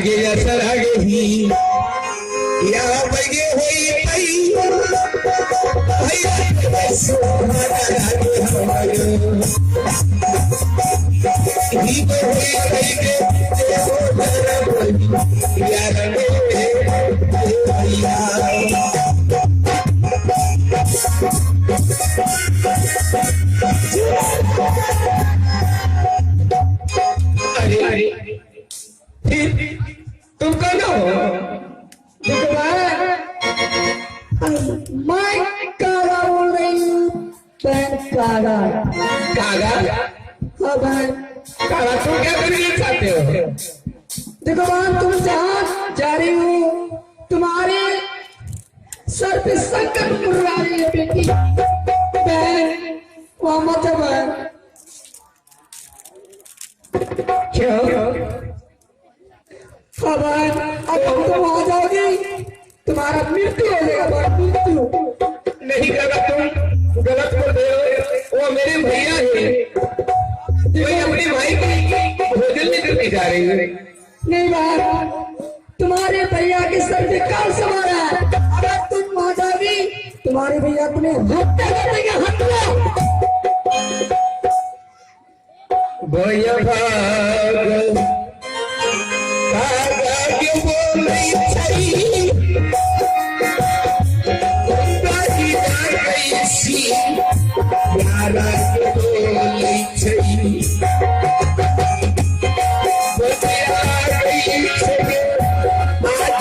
आगे असर आगे ही या बगे होई पई भैया सोहरा आगे हमारे ही को होई पई के हो धरा बोली यार रे भैया अरे तुम कौन हो? मैं कागा बोल रही हूँ। कागा कागा हाँ भाई कागा तुम क्या करना चाहते हो? देखो बहन तुम जहाँ जा रही हो तुम्हारे सर पे संकट मुड़ रही है बेटी बहन वहाँ मत जाओ बहन। क्यों? हाँ बहन अब तुम तो वहाँ जाओगी तुम्हारा मृत्यु हो जाएगा बहन मृत्यु। नहीं कागा तुम गलत बोल रहे हो। वो मेरे भैया है वही अपने भाई को भोजन नहीं करने जा रही है। नहीं बहन तुम्हारे भैया के सर पे काल सवार है अगर तुम वहाँ जाओगी तुम्हारे भैया तुम्हें हत्या कर देंगे हत्या। भैया भाग कागा के बोले छई उंगाई जा गई सी यारा के बोले छई बतिया गई छे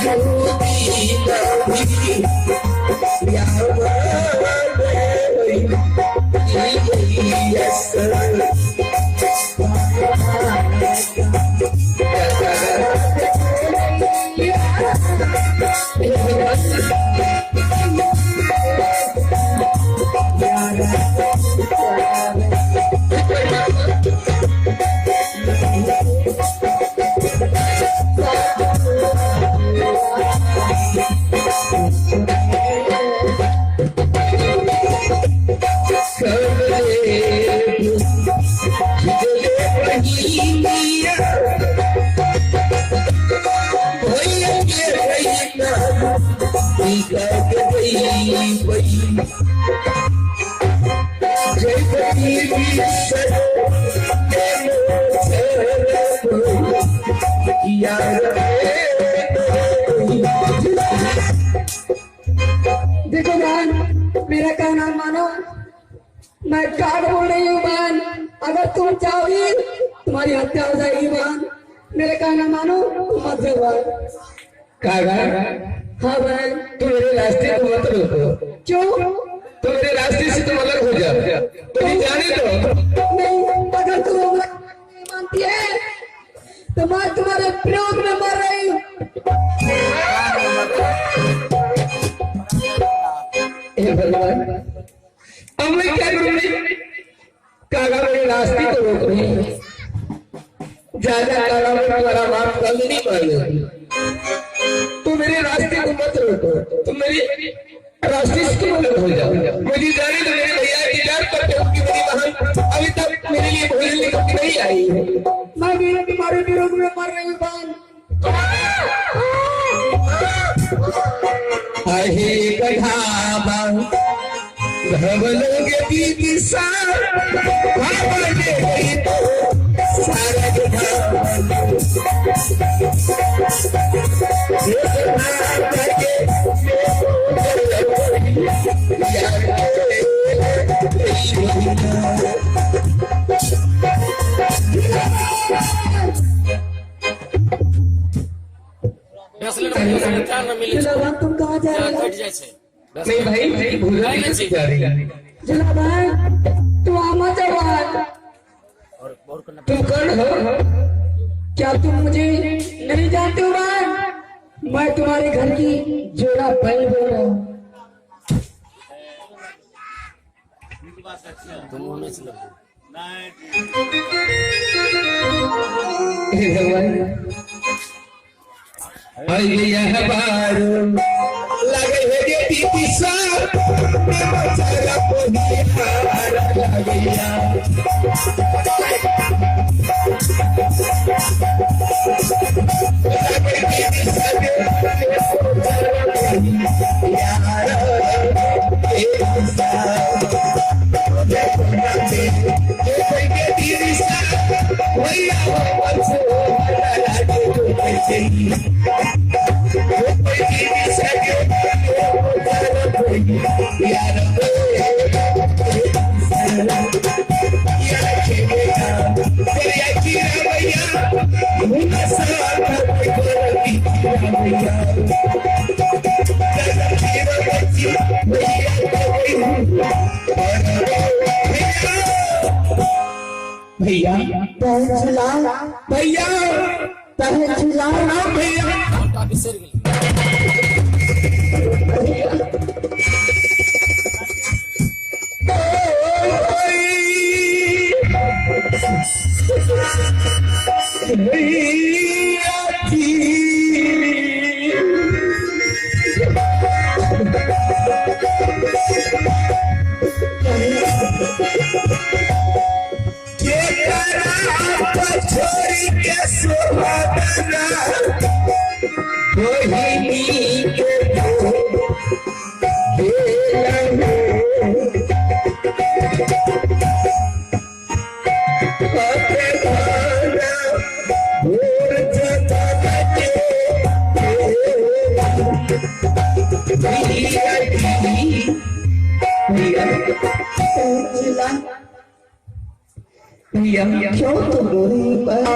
आजूदी नभी यार यस देखो बहन मेरा कहना मानो मैं काग बोल रही हूँ बहन अगर तुम चाहोगी तुम्हारी हत्या हो जाएगी बहन मेरा कहना मानो तुम मत जाओ बहन। कागा हाँ बहन तुम मेरे रास्ते को मत रोको। क्यों? तो मेरे रास्ते से तुम अलग हो जाओ तो जाने दो। नहीं अगर तुम नहीं मानती है तो मैं तुम्हारे विरोध में मर रही हूँ। हे भगवान अब मैं क्या करूँ? कागा मेरे रास्ते को रोक रही है। ज्यादा कागा में तुम्हारा माफ कर नहीं पाएगा। तो मेरे रास्ते को मत रोको। तुम मेरे रास्ते से तुम अलग हो जाओ। मुझे जाने तो मेरे भैया इंतजार करते हो कि मेरी बहन अभी तक मेरे लिए भोजन लेकर नहीं आई है। मैं भी तुम्हारे विरोध में मर रही हूँ बहन। आहे गढ़ावा धवलों के बीच सार भावने गई तो सारा गढ़ावा तुम कहाँ जा रहे हो? नहीं भाई भूल जा रही है। जिला भाई तू आमा जवान तुम कौन हो? क्या तुम मुझे नहीं जानते हो भाई? मैं तुम्हारे घर की जोड़ा बैल बोल रहा हूँ। हे भगवान यह बार लगे है ये दीदी सा मैं बचारा कोई हार लग गया भैया पहला भैया पहला भैया छोरी के सुहागना मोहिनी के क्यों तुम रो रही हो?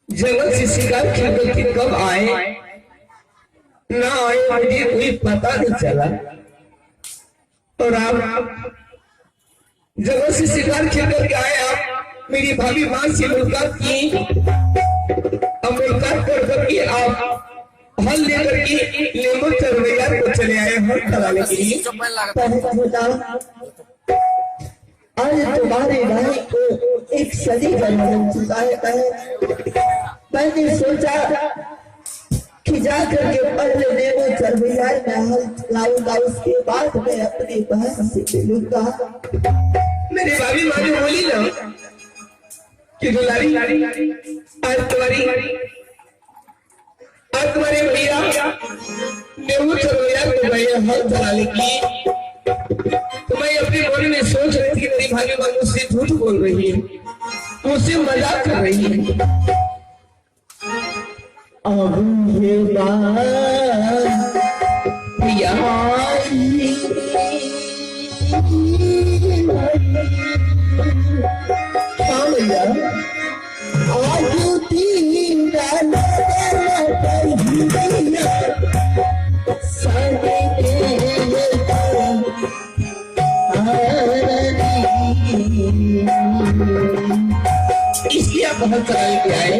जंगल से शिकार खेल के कब आए ना आए मुझे कोई पता नहीं चला। और आप जंगल से शिकार खेल करके आए, आप मेरी भाभी मां से मुलाकात की, मुलाकात कर करके आप हल लेकर के लेमो चरवैया को चले आए हल कराने के लिए। आज तुम्हारे भाई को एक सदी का जन्म चुका है। मैंने सोचा कि जाकर के पहले नेमो चरवैया में हल लाऊंगा, उसके बाद मैं अपनी बहन से मिलूंगा। मेरी भाभी माँ ने बोली ना कि दुलारी आज तुम्हारे भैया नेमो चरवैया को गए हल चलाने की। तो मैं अपने मन में सोच रही थी कि मेरी भाभी मां मुझसे झूठ बोल रही है, मुझसे मजाक कर रही है। अब ये बात भैया हाँ भैया, आज तीन इसलिए आप बहुत चलाने के आए।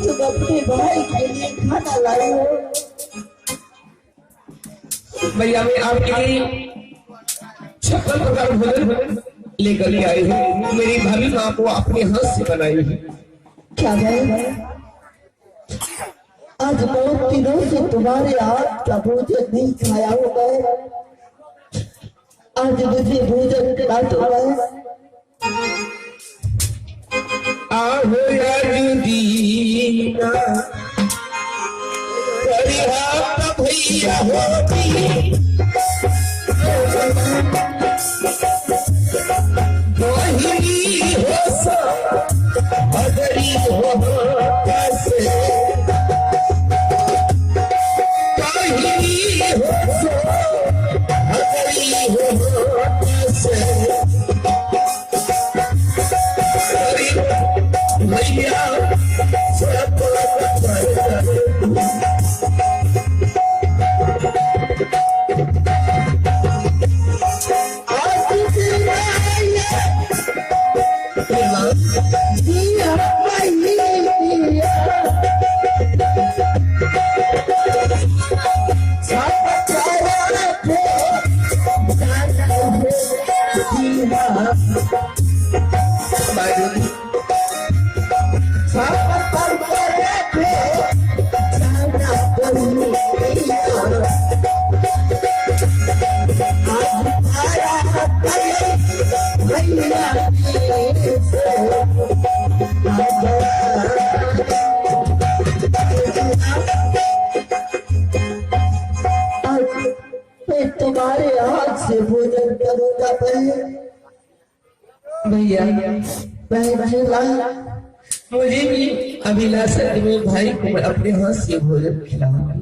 तुम अपने भाई के लिए खाना लाए हो। भैया मैं आपके लिए 56 प्रकार भोजन लेकर आई हूँ। मेरी भाभी माँ को अपने हाथ से बनाई है। क्या भाई, आज बहुत दिनों से तुम्हारे हाथ का भोजन नहीं खाया होगा, आज मुझे भोजन खिला दो। आहो दीना भैया होती मोहिनी हो सा अगरी हो कैसे काहिनी हो सा अगरी हो कैसे भैया सब से भोजन करूंगा भैया भैया मुझे भी अभिलाषा है मेरे भाई को मैं अपने हाथ से भोजन खिलाऊंगा।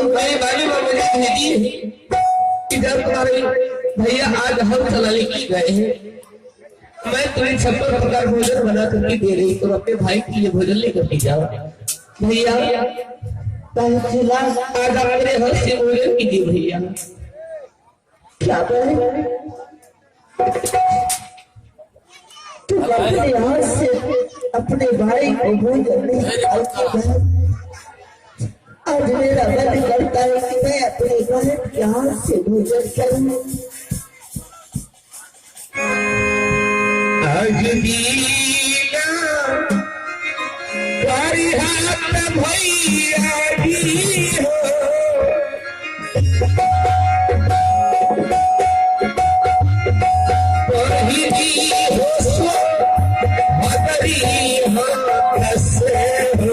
मेरे भाई ने मुझे भेजी है कि जब तुम्हारे भैया आज हम चलाने की गए हैं मैं तुम्हें 56 प्रकार भोजन बना करके दे रही तुम अपने भाई के लिए भोजन लेकर के जाओ। भैया आज अपने हाथ से भोजन कीजिए भैया। क्या करें तुम अपने हाथ से अपने भाई को भोजन नहीं खिलाते। आज मेरा मन करता है कि मैं अपने बहन के हाथ से भोजन करूं। आज दीना तुम्हारी हाथ भैया जी हो पहिली हो सो मदरी हाथ से हो।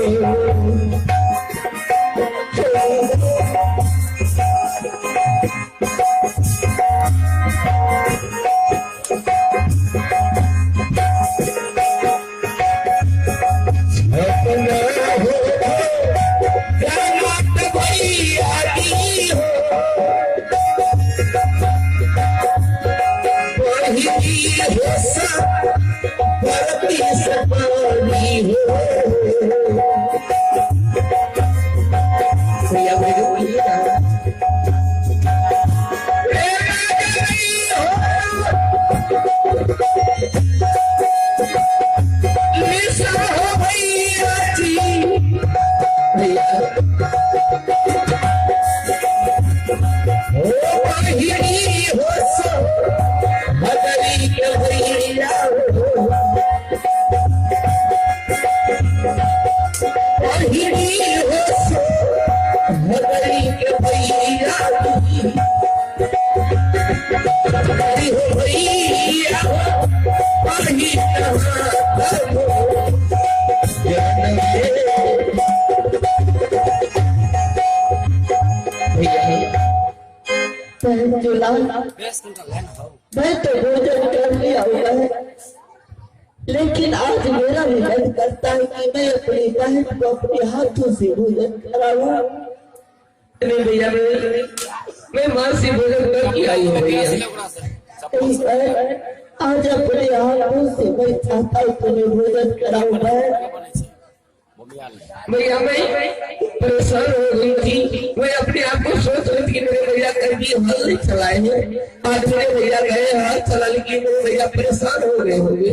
मैं तो भोजन कर लिया होगा लेकिन आज मेरा भी मन करता है कि मैं अपनी बहन को अपने हाथों से भोजन कराऊं। नहीं भैया मैं मां से भोजन करके आई हूँ भैया। आज अपने हाथों से मैं चाहता हूँ तुम्हें भोजन कराऊं। भैया मैं परेशान हो गई थी। मैं अपने आप को सोच रही थी कि मेरे भैया कभी हाथ नहीं चलाए हैं। आज मेरे भैया गए हाथ चलाने के मेरे भैया परेशान हो गए होंगे।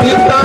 पिता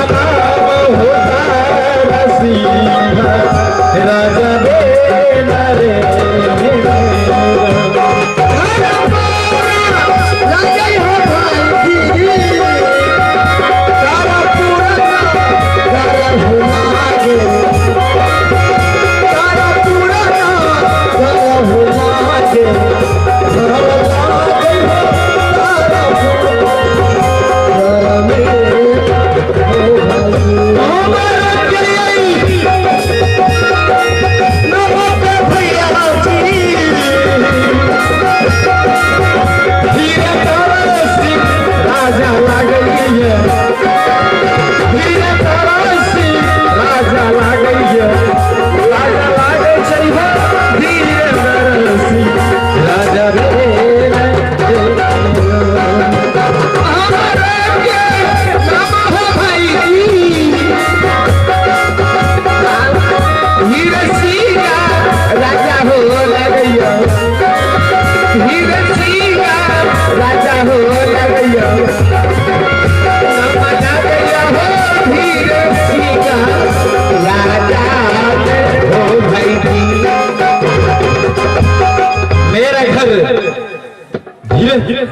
धीरे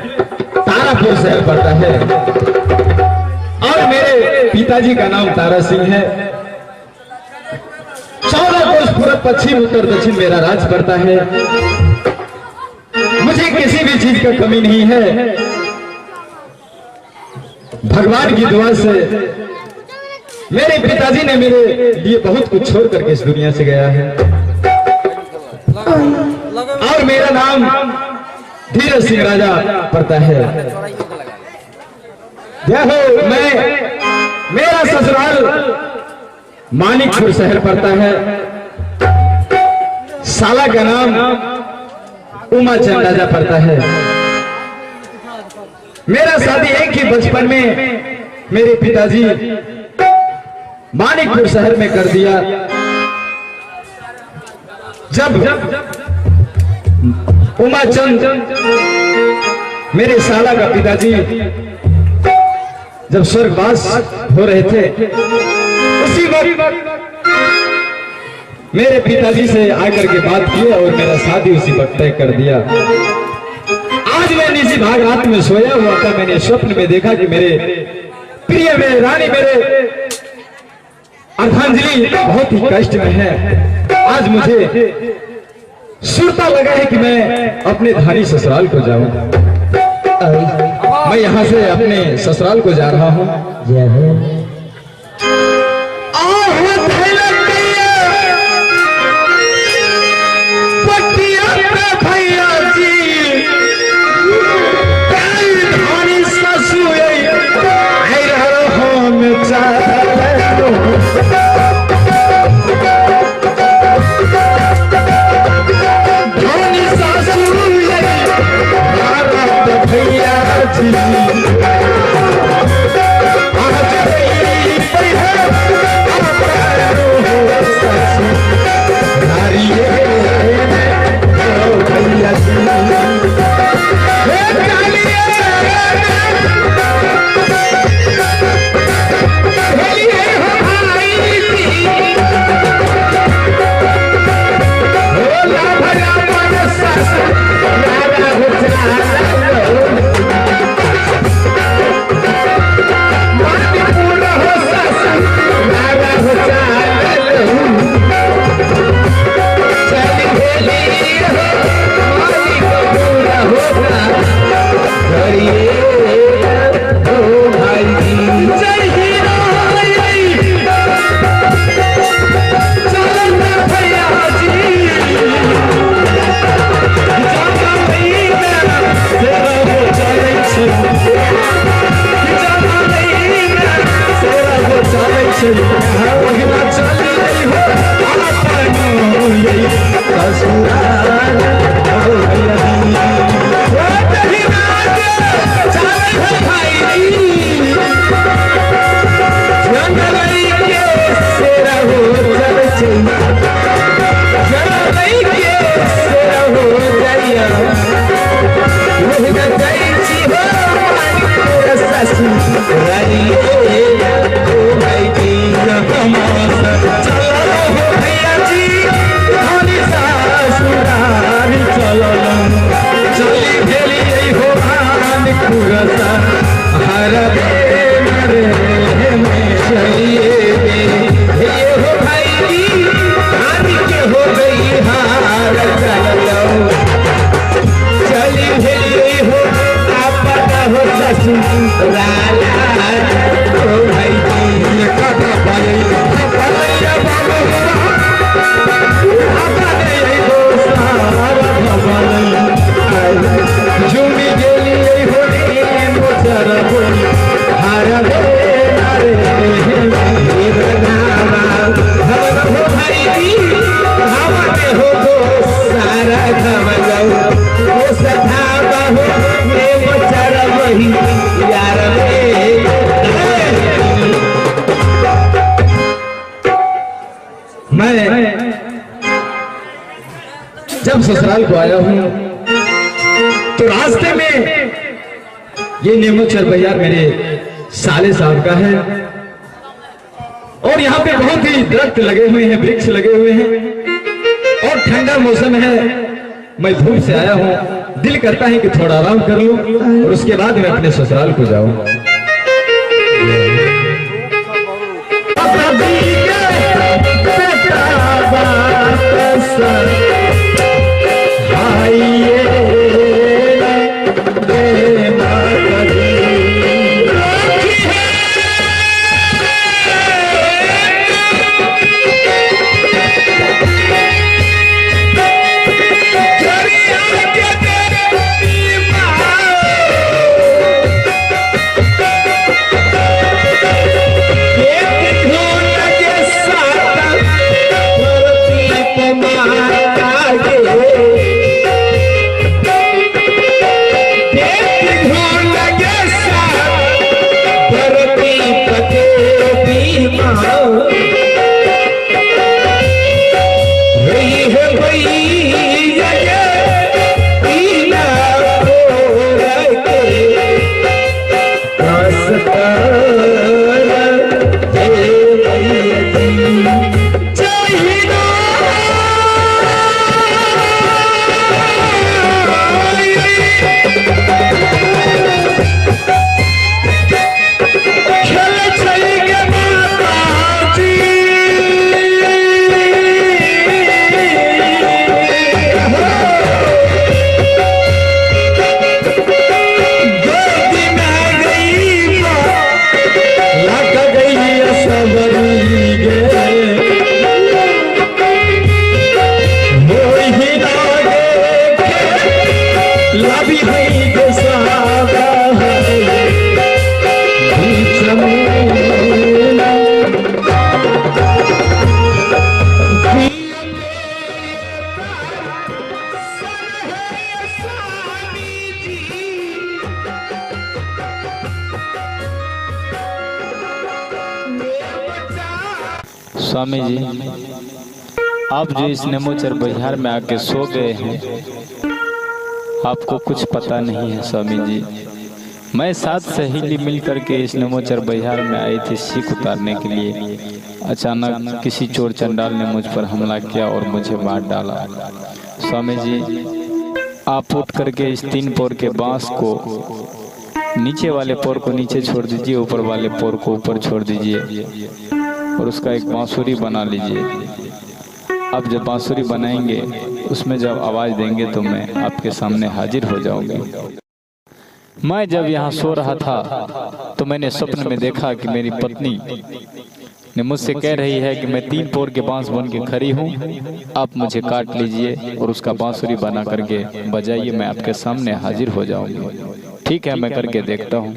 तारापुर शहर पड़ता है और मेरे पिताजी का नाम तारा सिंह है। 14 कोस पूर्व पश्चिम उत्तर दक्षिण मेरा राज पड़ता है। मुझे किसी भी चीज का कमी नहीं है। भगवान की दुआ से मेरे पिताजी ने मेरे लिए बहुत कुछ छोड़ करके इस दुनिया से गया है और मेरा नाम धीरज सिंह राजा पड़ता है। देखो मेरा ससुराल मानिकपुर शहर पड़ता है। साला का नाम उमाचंद राजा पड़ता है। मेरा शादी एक ही बचपन में मेरे पिताजी मानिकपुर शहर में कर दिया। जब उमाचंद मेरे साला का पिताजी जब स्वर्गवास हो रहे थे, उसी वक्त मेरे पिताजी से आकर के बात की और मेरा शादी उसी वक्त तय कर दिया। आज मैं निजी भाग रात में सोया हुआ था। मैंने स्वप्न में देखा कि मेरे प्रिय मेरे रानी मेरे अर्धांजलि बहुत ही कष्ट में है। आज मुझे सुरता लगा है कि मैं अपने धानी ससुराल को जाऊं। मैं यहाँ से अपने ससुराल को जा रहा हूँ। भैया जी धानी ससुर जब ससुराल को आया हूँ तो रास्ते में ये नेमोचर बाजार मेरे साले साहब का है और यहाँ पे बहुत ही दरख्त लगे हुए हैं, वृक्ष लगे हुए हैं और ठंडा मौसम है। मैं धूप से आया हूँ दिल करता है कि थोड़ा आराम कर लूं और उसके बाद मैं अपने ससुराल को जाऊं। स्वामी जी, आप जो इस नेमोचर बाजार में आके सो गए हैं, आपको कुछ पता नहीं है स्वामी जी। मैं 7 सहेली मिल करके इस नेमोचर बाजार में आई थी सीख उतारने के लिए। अचानक किसी चोर चंडाल ने मुझ पर हमला किया और मुझे मार डाला। स्वामी जी, आप उठ करके इस 3 पोर के बांस को, नीचे वाले पोर को नीचे छोड़ दीजिए, ऊपर वाले पोर को ऊपर छोड़ दीजिए और उसका एक बांसुरी बना लीजिए। आप जब बांसुरी बनाएंगे, उसमें जब आवाज़ देंगे तो मैं आपके सामने हाजिर हो जाऊंगी। मैं जब यहाँ सो रहा था तो मैंने स्वप्न में देखा कि मेरी पत्नी ने मुझसे कह रही है कि मैं 3 पोर के बांस बन के खड़ी हूँ, आप मुझे काट लीजिए और उसका बांसुरी बना करके बजाइए, मैं आपके सामने हाजिर हो जाऊंगी। ठीक है, मैं करके देखता हूँ।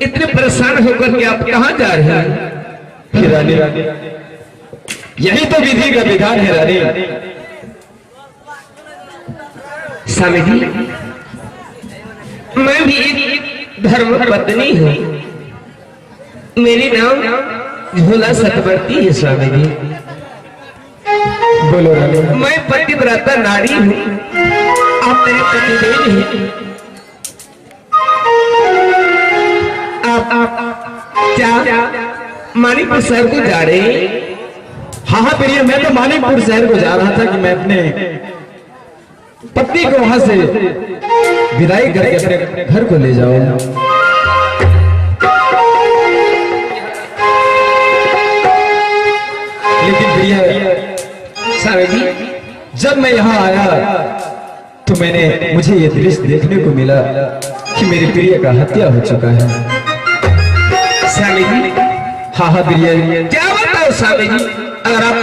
इतने परेशान होकर के आप कहाँ जा रहे हैं? रानी, यही तो विधि का विधान है रानी। स्वामी जी, मैं भी एक धर्म पत्नी हूँ। मेरी नाम झूला सतवर्ती है स्वामी जी। बोलो रानी। मैं पतिव्रता नारी हूँ, आप मेरे पतिदेव हैं। आप क्या मानिकपुर शहर को जा रहे हैं? हाँ हाँ प्रिय, मैं तो मानिकपुर शहर को जा रहा था कि मैं अपने पत्नी को वहां से विदाई करके अपने घर को ले जाऊं। लेकिन प्रिय स्वामी जी, जब मैं यहाँ आया तो मुझे ये दृश्य देखने को मिला कि मेरे प्रिय का हत्या हो चुका है। स्वामी जी, हाँ हाँ प्रिय, क्या बताओ स्वामी जी? अगर आप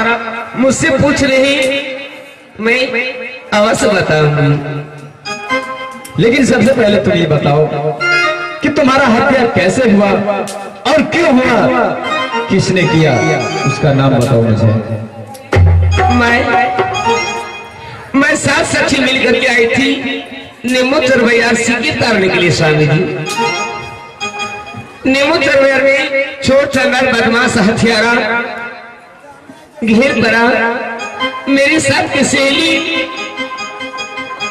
मुझसे पूछ रहे हैं मैं अवश्य बताऊंगी। लेकिन सबसे पहले तुम ये बताओ कि तुम्हारा हत्या कैसे हुआ और क्यों हुआ, किसने किया, उसका नाम बताओ मुझे। मैं 7 सखी मिलकर के आई थी नीमू चरवैयार सिक्के तारने के लिए। स्वामी जी, नीमू चरवैयार में चोर चंडाल बदमाश हथियारा घेर पड़ा। मेरी साथ की सहेली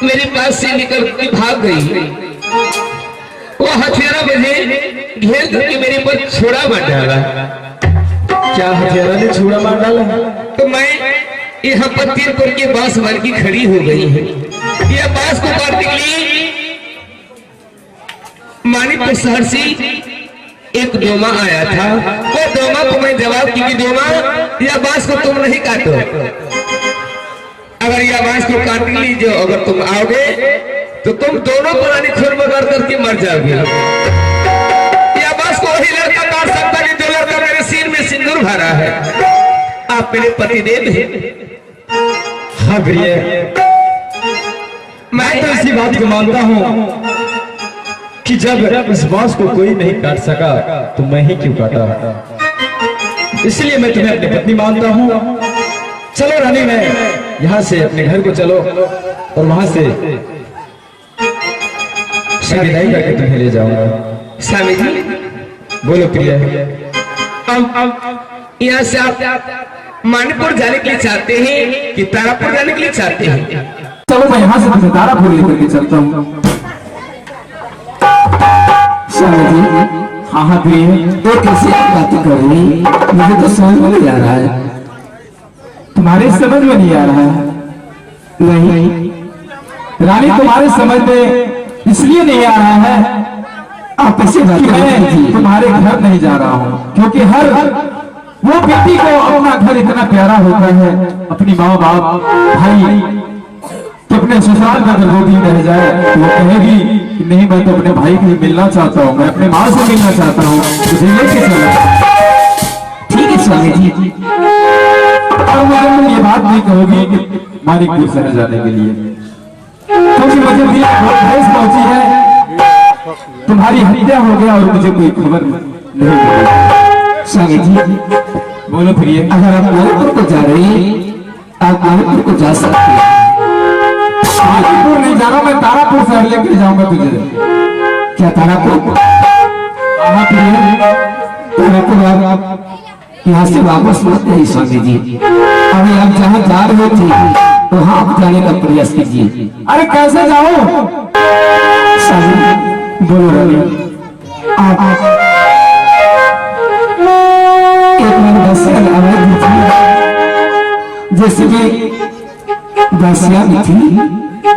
मेरे पास से निकल के भाग गई। वो हथियारा मुझे घेर करके मेरे पर छोड़ा मार डाला। क्या हथियारा ने छुरा मार डाला? तो मैं यहाँ पर तीर करके बांस मार की खड़ी हो गई है। यह बांस को काटने के लिए मानिकपुर शहर से एक डोमा आया था। वो डोमा को मैं जवाब की कि डोमा, यह बांस को तुम नहीं काटो। अगर यह बांस को काट ली जो, अगर तुम आओगे तो तुम दोनों पुरानी खून बगाड़ करके मर जाओगे। यह बांस को वही लड़का काट सकता है जो लड़का मेरे सिर में सिंदूर भरा है। आप मेरे पतिदेव हैं। हाँ प्रिय, मैं तो इसी बात को मानता हूँ कि जब इस बांस को कोई नहीं काट सका तो मैं ही क्यों काटा। इसलिए मैं तुम्हें अपनी पत्नी मानता हूँ। चलो रानी, मैं यहाँ से अपने घर को चलो और वहां से विदाई करके तुम्हें ले जाऊंगा। स्वामी जी, बोलो प्रिय। अब यहाँ से आप मानिकपुर जाने के लिए चाहते हैं कि तारापुर जाने के लिए चाहते हैं? चलो मैं यहाँ से तुम्हें तारापुर लेकर के चलता हूँ। हाँ हाँ प्रिय, तो कैसे बातें कर रही, मुझे तो समझ में नहीं आ रहा है। तुम्हारे समझ में नहीं आ रहा है? नहीं रानी, तुम्हारे समझ में इसलिए नहीं आ रहा है आप ऐसे बात कि मैं तुम्हारे घर नहीं जा रहा हूँ, क्योंकि हर वो बेटी को अपना घर इतना प्यारा होता है, अपनी माँ बाप भाई तो अपने ससुराल में अगर 2 दिन रह जाए तो वो कहेगी कि नहीं, मैं तो अपने भाई से मिलना चाहता हूँ, मैं अपने माँ से मिलना चाहता हूँ, तुझे लेके चला। ठीक है स्वामी जी। और मुझे तुम ये बात नहीं कहोगी कि मानिकपुर शहर जाने के लिए, क्योंकि मुझे भी भैंस पहुंची है, तुम्हारी हत्या हो गया और मुझे कोई खबर नहीं मिली। स्वामी जी, बोलो प्रिय। अगर आप मानिकपुर को जा रहे हैं आप मानिकपुर को जा सकते हैं। मानिकपुर नहीं जा रहा, मैं तारापुर शहर लेकर जाऊंगा तुझे। क्या तारापुर? हाँ प्रिय, तारापुर आप यहाँ से वापस मत आइए स्वामी जी। अभी आप जहाँ जा रहे थे वहाँ आप जाने का प्रयास कीजिए। अरे कैसे जाओ? स्वामी बोलो रानी। आप एक बार दसिया आवाज थी, जैसे कि दसिया में थी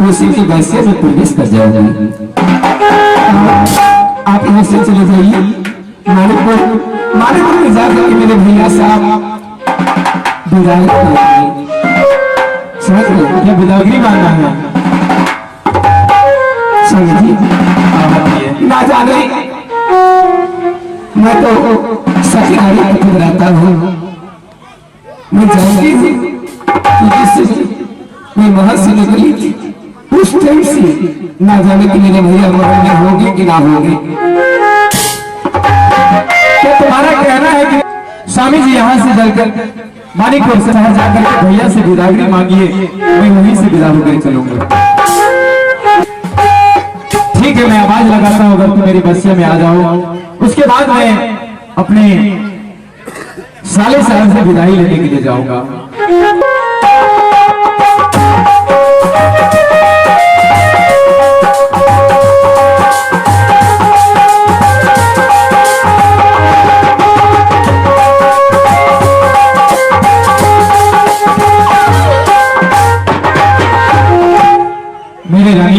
उसी की दसिया में प्रवेश कर जाओगे। आप यहाँ से चले जाइए मानिकपुर में जाकर के मेरे भैया साहब विदाई करेंगे। समझ गए? क्या बिदागरी मानना है? समझ जी, ना जाने मैं तो सखियारी रहता हूँ। मैं जानती हूँ मैं वहां से निकली थी उस टाइम से ना जाने कि मेरे भैया मरण में होगी कि ना होगी। क्या तुम्हारा कहना है कि स्वामी जी यहाँ से चलकर मानिकपुर शहर जाकर के भैया से बिदागरी मांगिए, मैं वहीं से विदा होकर चलूंगा। ठीक है, मैं आवाज लगाता हूँ, अगर तुम मेरी बसिया में आ जाओ, उसके बाद मैं अपने साले साहब से विदाई लेने के लिए जाऊंगा।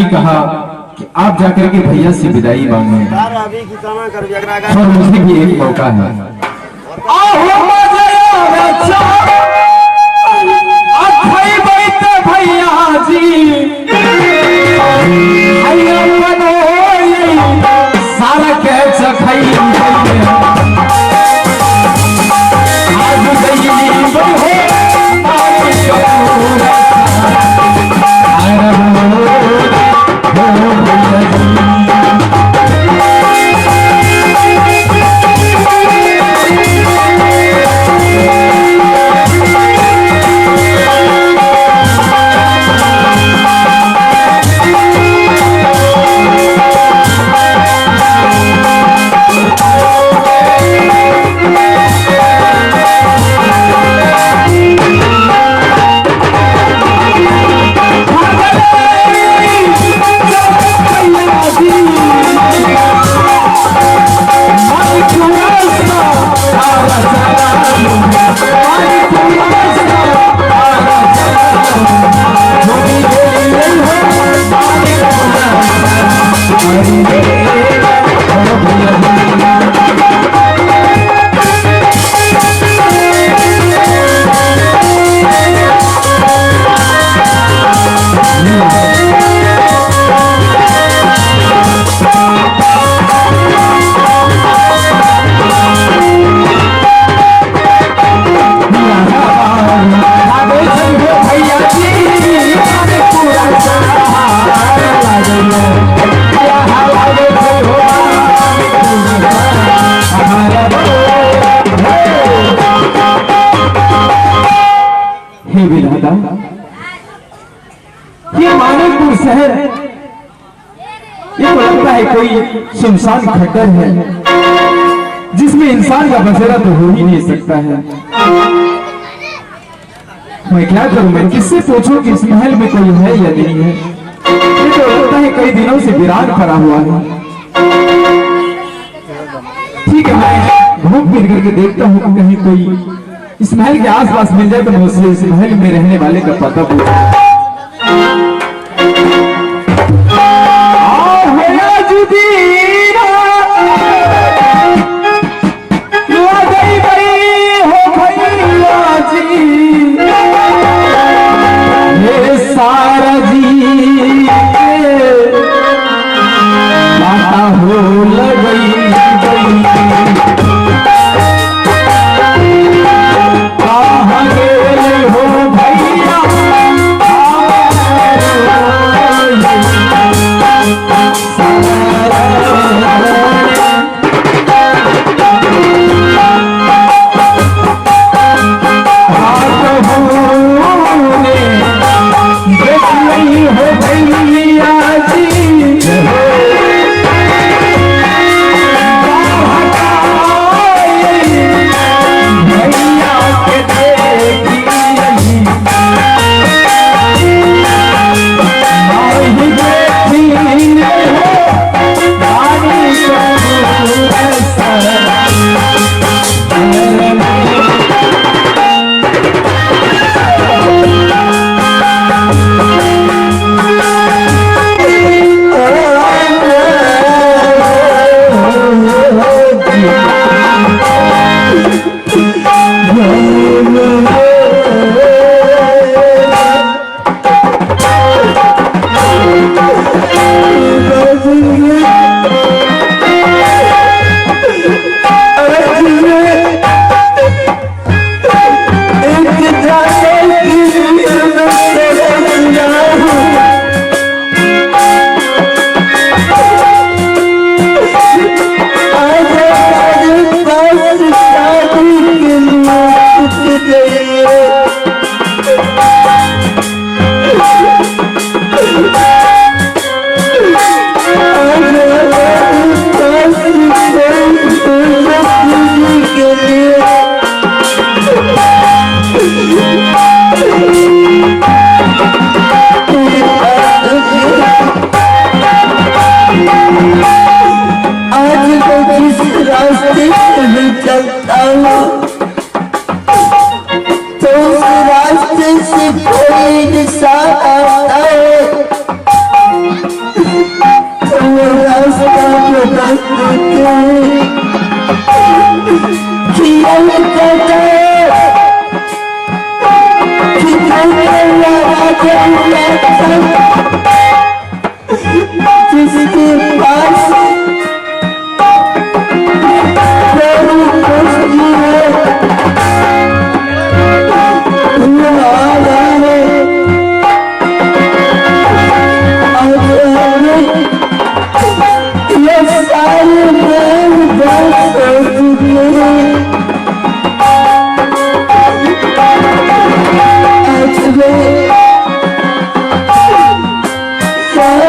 ही कहा कि आप जाकर के भैया से विदाई मांगे और मुझे भी एक मौका है। भैया जी सारा कैच खाई हे विधाता, ये मानवपुर शहर ये तो लगता है कोई सुनसान खड्डर है जिसमें इंसान का बसेरा तो हो ही नहीं सकता है। मैं क्या करूं, मैं किससे पूछूं कि इस महल में कोई है या नहीं है। ये तो लगता है कई दिनों से वीरान पड़ा हुआ है। ठीक है, मैं घूम फिर करके देखता हूं कि कहीं कोई इस महल के आसपास मिल जाए तो मैं उससे इस महल में रहने वाले का पता पूछूं। सारा जी माता हो लगई कहाँ गेले हो भैया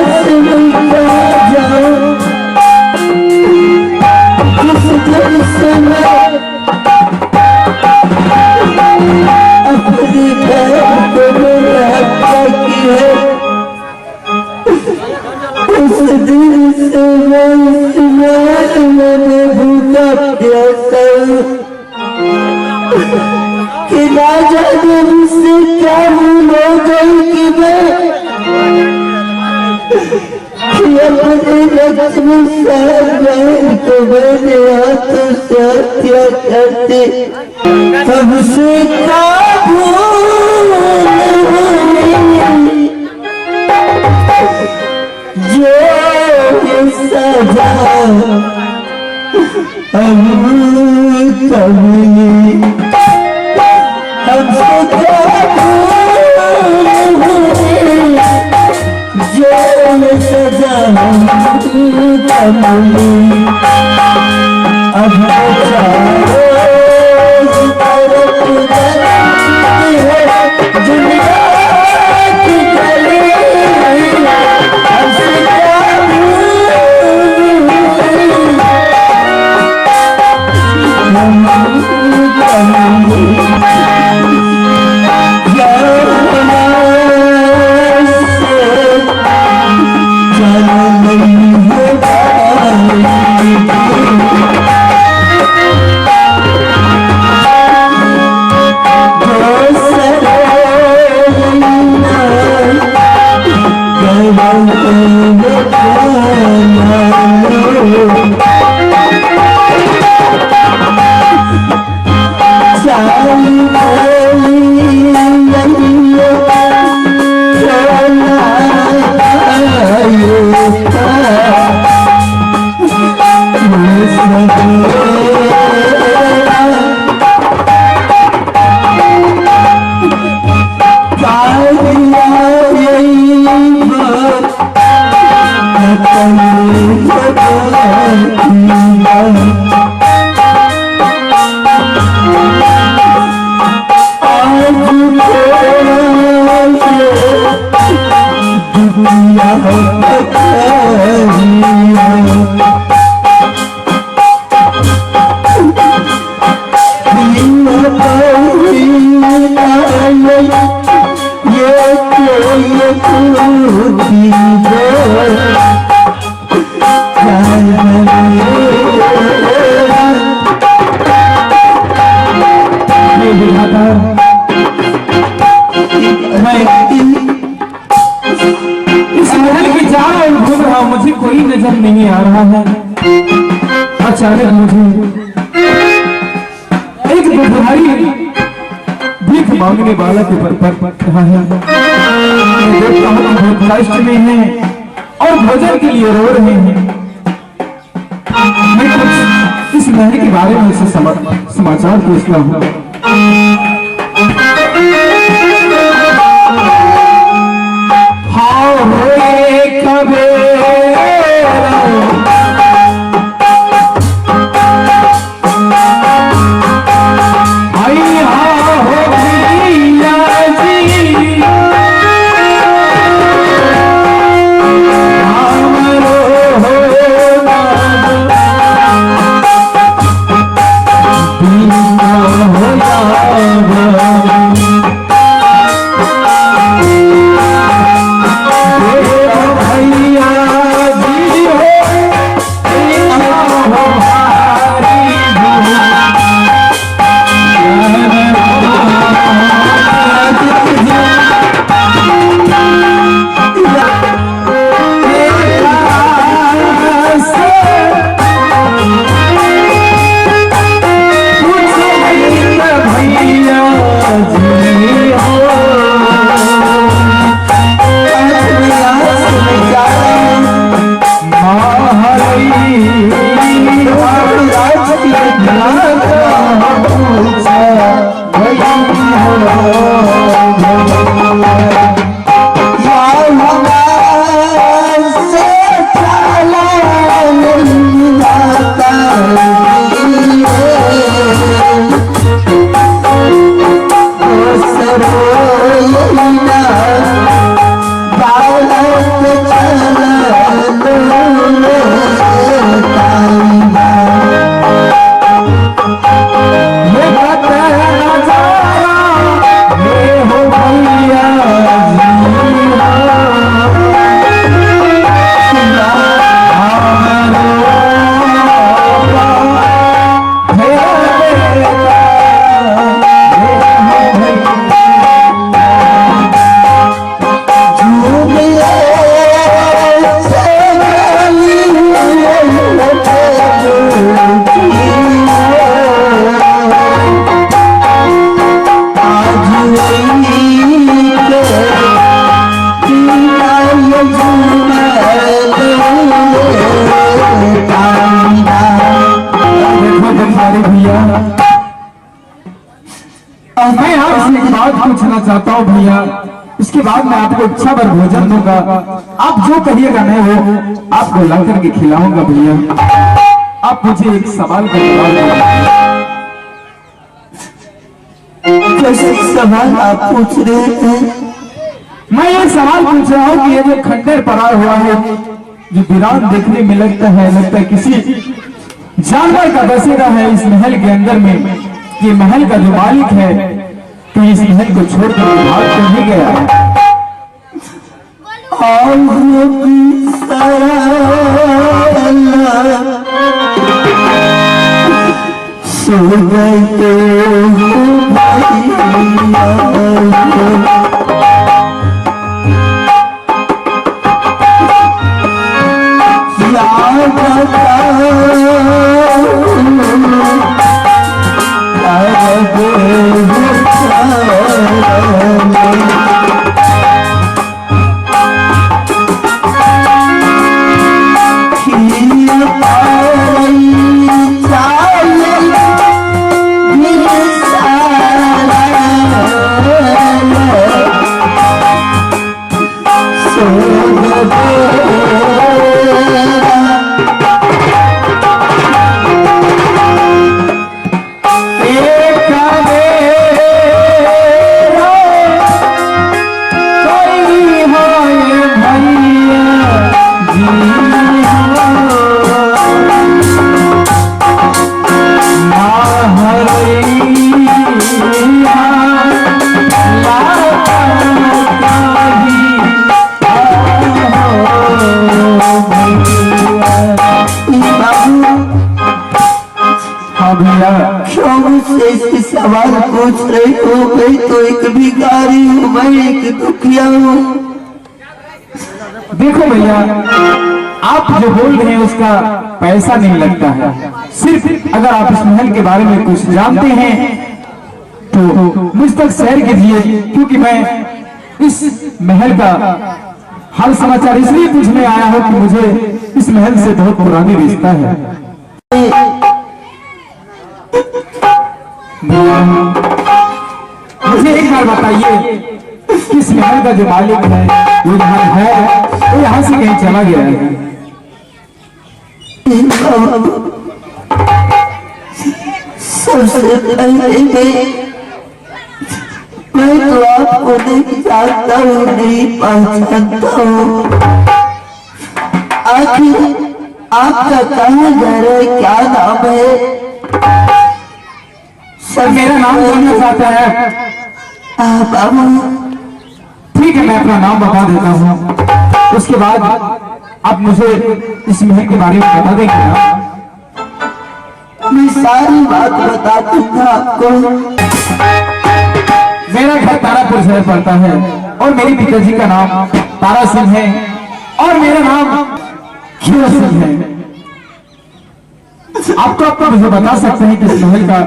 से मिलता जाऊं, किस दिल से मैं अपनी बहन को मैंने हत्या की है, उस दिल से मैं इस महल में भूखा प्यासा हूं कि ना जाने मुझसे क्या भूल हो गई कि मैं अपने लक्ष्मी साहब बहन को मैंने हाथों से हत्या कर दी। तुमसे क्या भूल हुई जो सजा हम कभी हमसे क्या भूल हुई जो सजा हम कभी अब दुनिया की गली हमसे क्या मुझे कोई नजर नहीं आ रहा है। अचानक मुझे एक दुधारी भीख मांगने वाला के पर रहा है। मैं देखता हूँ बहुत कष्ट में है और भोजन के लिए रो रहे हैं। मैं कुछ इस महल के बारे में उसे समाचार पूछता हूँ। बालक मैं आपसे एक बात पूछना चाहता हूँ भैया, इसके बाद मैं आपको इच्छा भर भोजन दूंगा, आप जो कहिएगा मैं वो आपको ला करके खिलाऊंगा भैया। आप मुझे एक सवाल का जवाब दीजिए। कैसे सवाल आप पूछ रहे हैं? मैं ये सवाल पूछ रहा हूँ कि ये जो खंडर पड़ा हुआ है, जो वीरान देखने में लगता है किसी जानवर का बसेरा है इस महल के अंदर में, ये महल का जो मालिक है तो इस महल को छोड़कर भाग कर नहीं गया। सवाल पूछ रहे हो, मैं तो एक भिखारी हूँ, मैं एक दुखिया हूँ। देखो भैया, आप जो बोल रहे हैं उसका पैसा नहीं लगता है, सिर्फ अगर आप इस महल के बारे में कुछ जानते हैं तो मुझ तक शेयर कीजिए, क्योंकि मैं इस महल का हाल समाचार इसलिए पूछने आया हूँ कि मुझे इस महल से बहुत पुरानी रिश्ता है। मुझे एक बार बताइए, किस महल का जो मालिक है वो यहाँ है, वो यहाँ से कहीं चला गया है? सबसे पहले मैं तो आपको नहीं जानता हूँ, नहीं पहचानता हूँ। आखिर आपका कहाँ घर है, क्या नाम है? सर मेरा नाम जानना चाहता है? बाबू ठीक है, मैं अपना नाम बता देता हूँ, उसके बाद आप मुझे इस महल के बारे में बता देंगे ना? मैं सारी बात बता दूंगा आपको। मेरा घर तारापुर शहर पड़ता है और मेरे पिताजी का नाम तारा सिंह है और मेरा नाम खीरा सिंह है। आप तो आपको मुझे बता सकते हैं कि इस महल का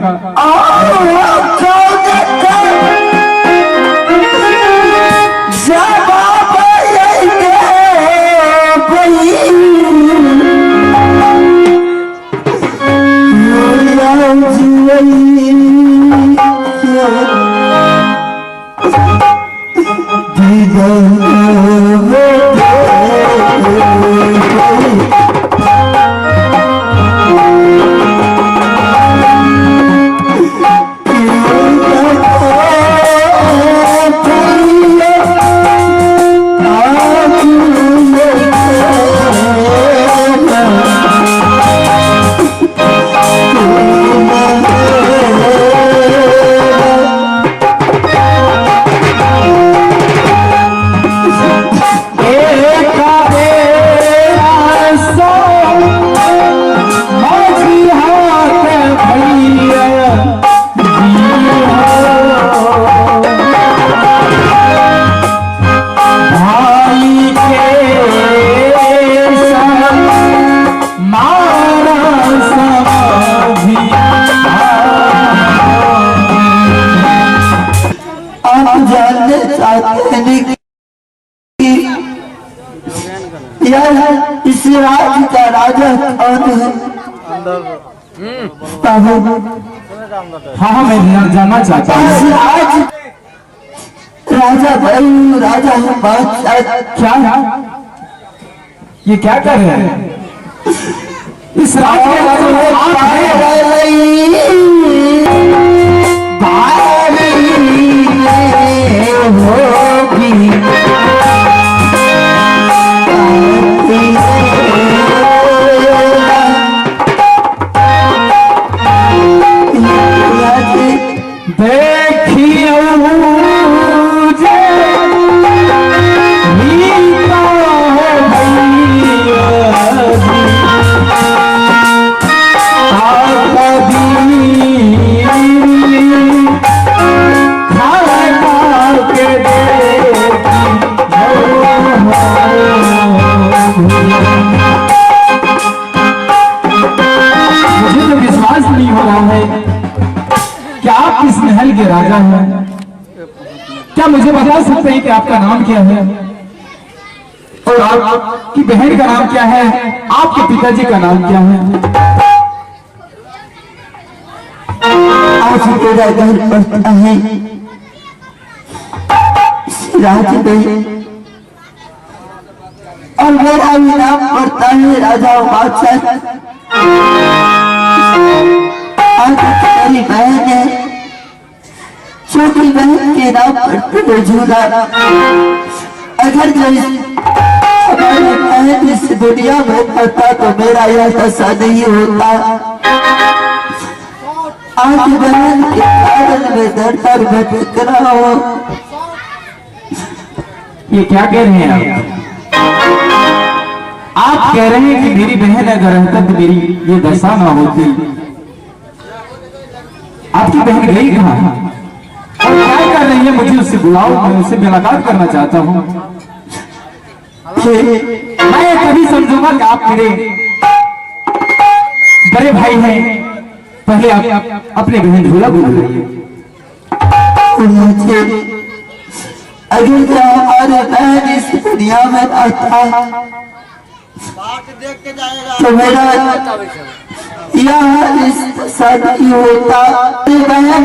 राज का राजा कौन है? बाबू हाँ मैं जानना चाहता हूँ। राजा भाई राजा है बादशाह। क्या ये क्या कर रहे हैं? इस राज के राजा आप हैं। के राजा हैं। क्या मुझे बता सकते हैं कि आपका नाम क्या है और आपकी बहन का नाम क्या है? आपके पिताजी का नाम क्या है? आज तेरा घर पड़ता है राज में और मेरा भी नाम पड़ता है राजा बादशाह। आज तेरी बहन है, छोटी बहन के नाम पर झूला। अगर जो हमारी बहन इस दुनिया में पड़ता तो मेरा यह दशा नहीं होता। आज बहन के कारण में दर दर भटक रहा हो। ये क्या कह रहे हैं आप कह रहे हैं कि मेरी बहन अगर रहता तो मेरी ये दशा ना होती। आपकी बहन गई कहाँ और क्या कर रही है? मुझे उससे बुलाओ, मैं उससे मुलाकात करना चाहता हूँ। मैं कभी समझूंगा कि आप मेरे बड़े भाई हैं। पहले आप अपने बहन झूला बुलाइए। अगर जो हमारे बहन इस दुनिया में आता तो मेरा यह रिश्ता नहीं होता। बहन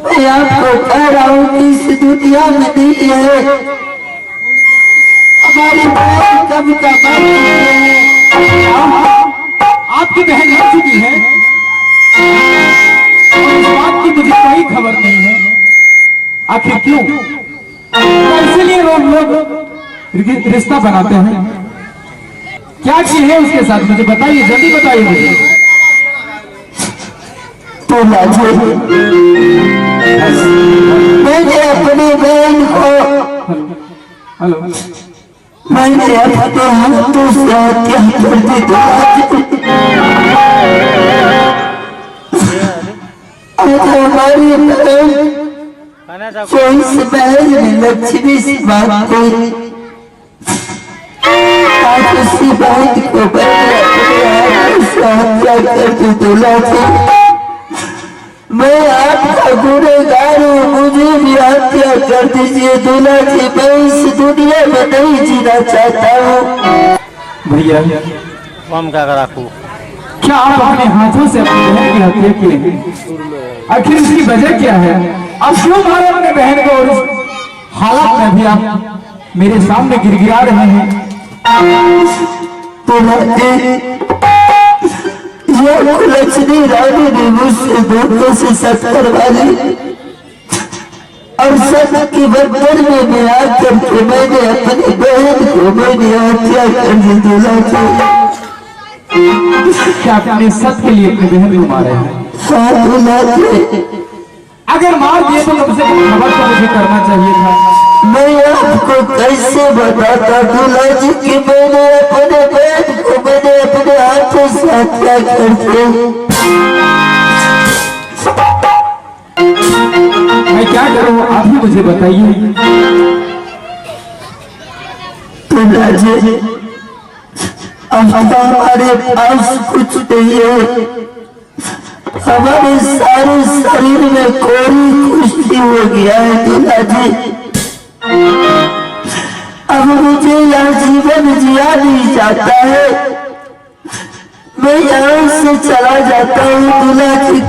मैं आपको कह रहा हूँ कि इस दुनिया में नहीं है। हमारी बहन कब का मर है। आपकी बहन मर चुकी है और इस बात की मुझे कोई खबर नहीं है। आखिर क्यों? इसलिए लोग रिश्ता बनाते हैं। क्या चीज है उसके साथ? मुझे बताइए, जल्दी बताइए मुझे। तो मैंने अपनी बहन को हेलो मैंने अपने हाथों से हत्या कर दी। आज हमारी बहन को इस महल में लक्ष्मी से बात हुई। आज उसी बहन को हत्या कर दी दूल्हा जी। मैं आपका गुनहगार हूँ, मुझे भी हत्या कर दीजिए दूल्हा जी। मैं इस दुनिया में नहीं जीना चाहता हूँ। भैया हम क्या रखू? क्या आप अपने हाथों से अपनी बहन की हत्या किए? आखिर इसकी वजह क्या है? आप क्यों मारे अपने बहन को? और इस हालत में भी आप मेरे सामने गिड़गिड़ा रहे हैं। लक्ष्मी रानी ने मुझसे धोखे से सत करवा ली और सत के बदले में मैं आकर के मैंने अपनी बहन को मैंने हत्या कर दी दूल्हा जी। क्या आपने सत के लिए अपनी बहन को मारे हैं? हाँ दूल्हा जी। अगर मार दिए तो कम से कम खबर तो मुझे करना चाहिए था। मैं आपको कैसे बताता दूल्हा जी कि मैंने अपने बहन को मैंने अपने हाथों से हत्या कर दी। मैं क्या करूं? आप ही मुझे बताइए। दूल्हा जी अब हमारे पास कुछ नहीं है। हमारे सारे शरीर में कोई कुश्ती हो गया है दूल्हा जी। अब मुझे यह जीवन जिया नहीं जाता है, मैं यहाँ से चला जाता हूँ दूल्हा जी।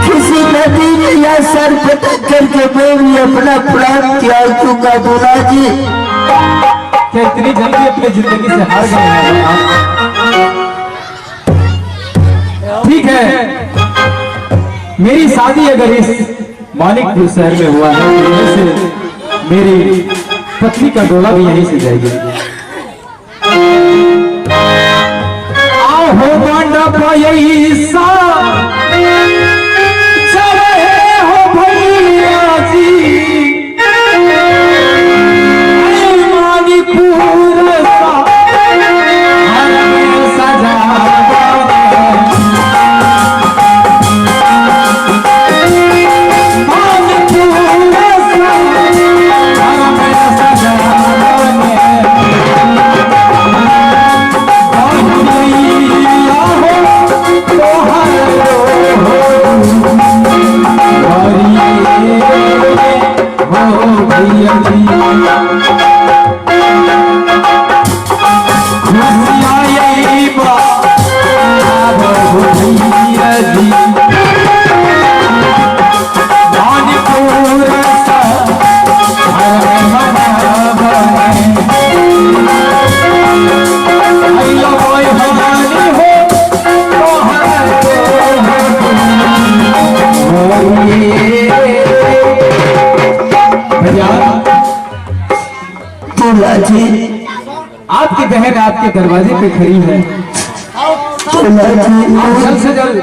किसी नदी में या सर पटक करके मैं भी अपना प्राण त्याग दूंगा दूल्हा जी। क्या इतनी जल्दी अपनी जिंदगी से हार गए हैं आप? ठीक है, मेरी शादी अगर इस मानिकपुर शहर में हुआ है तो यहीं से मेरी पत्नी का डोला भी यहीं से जाएगी। आओ बांडा पैसा चले हो भैया जी, मानिकपुर सजा दूल्हा जी, आपकी बहन आपके दरवाजे पे खड़ी है। दूल्हा जी, आप जल्द से जल्द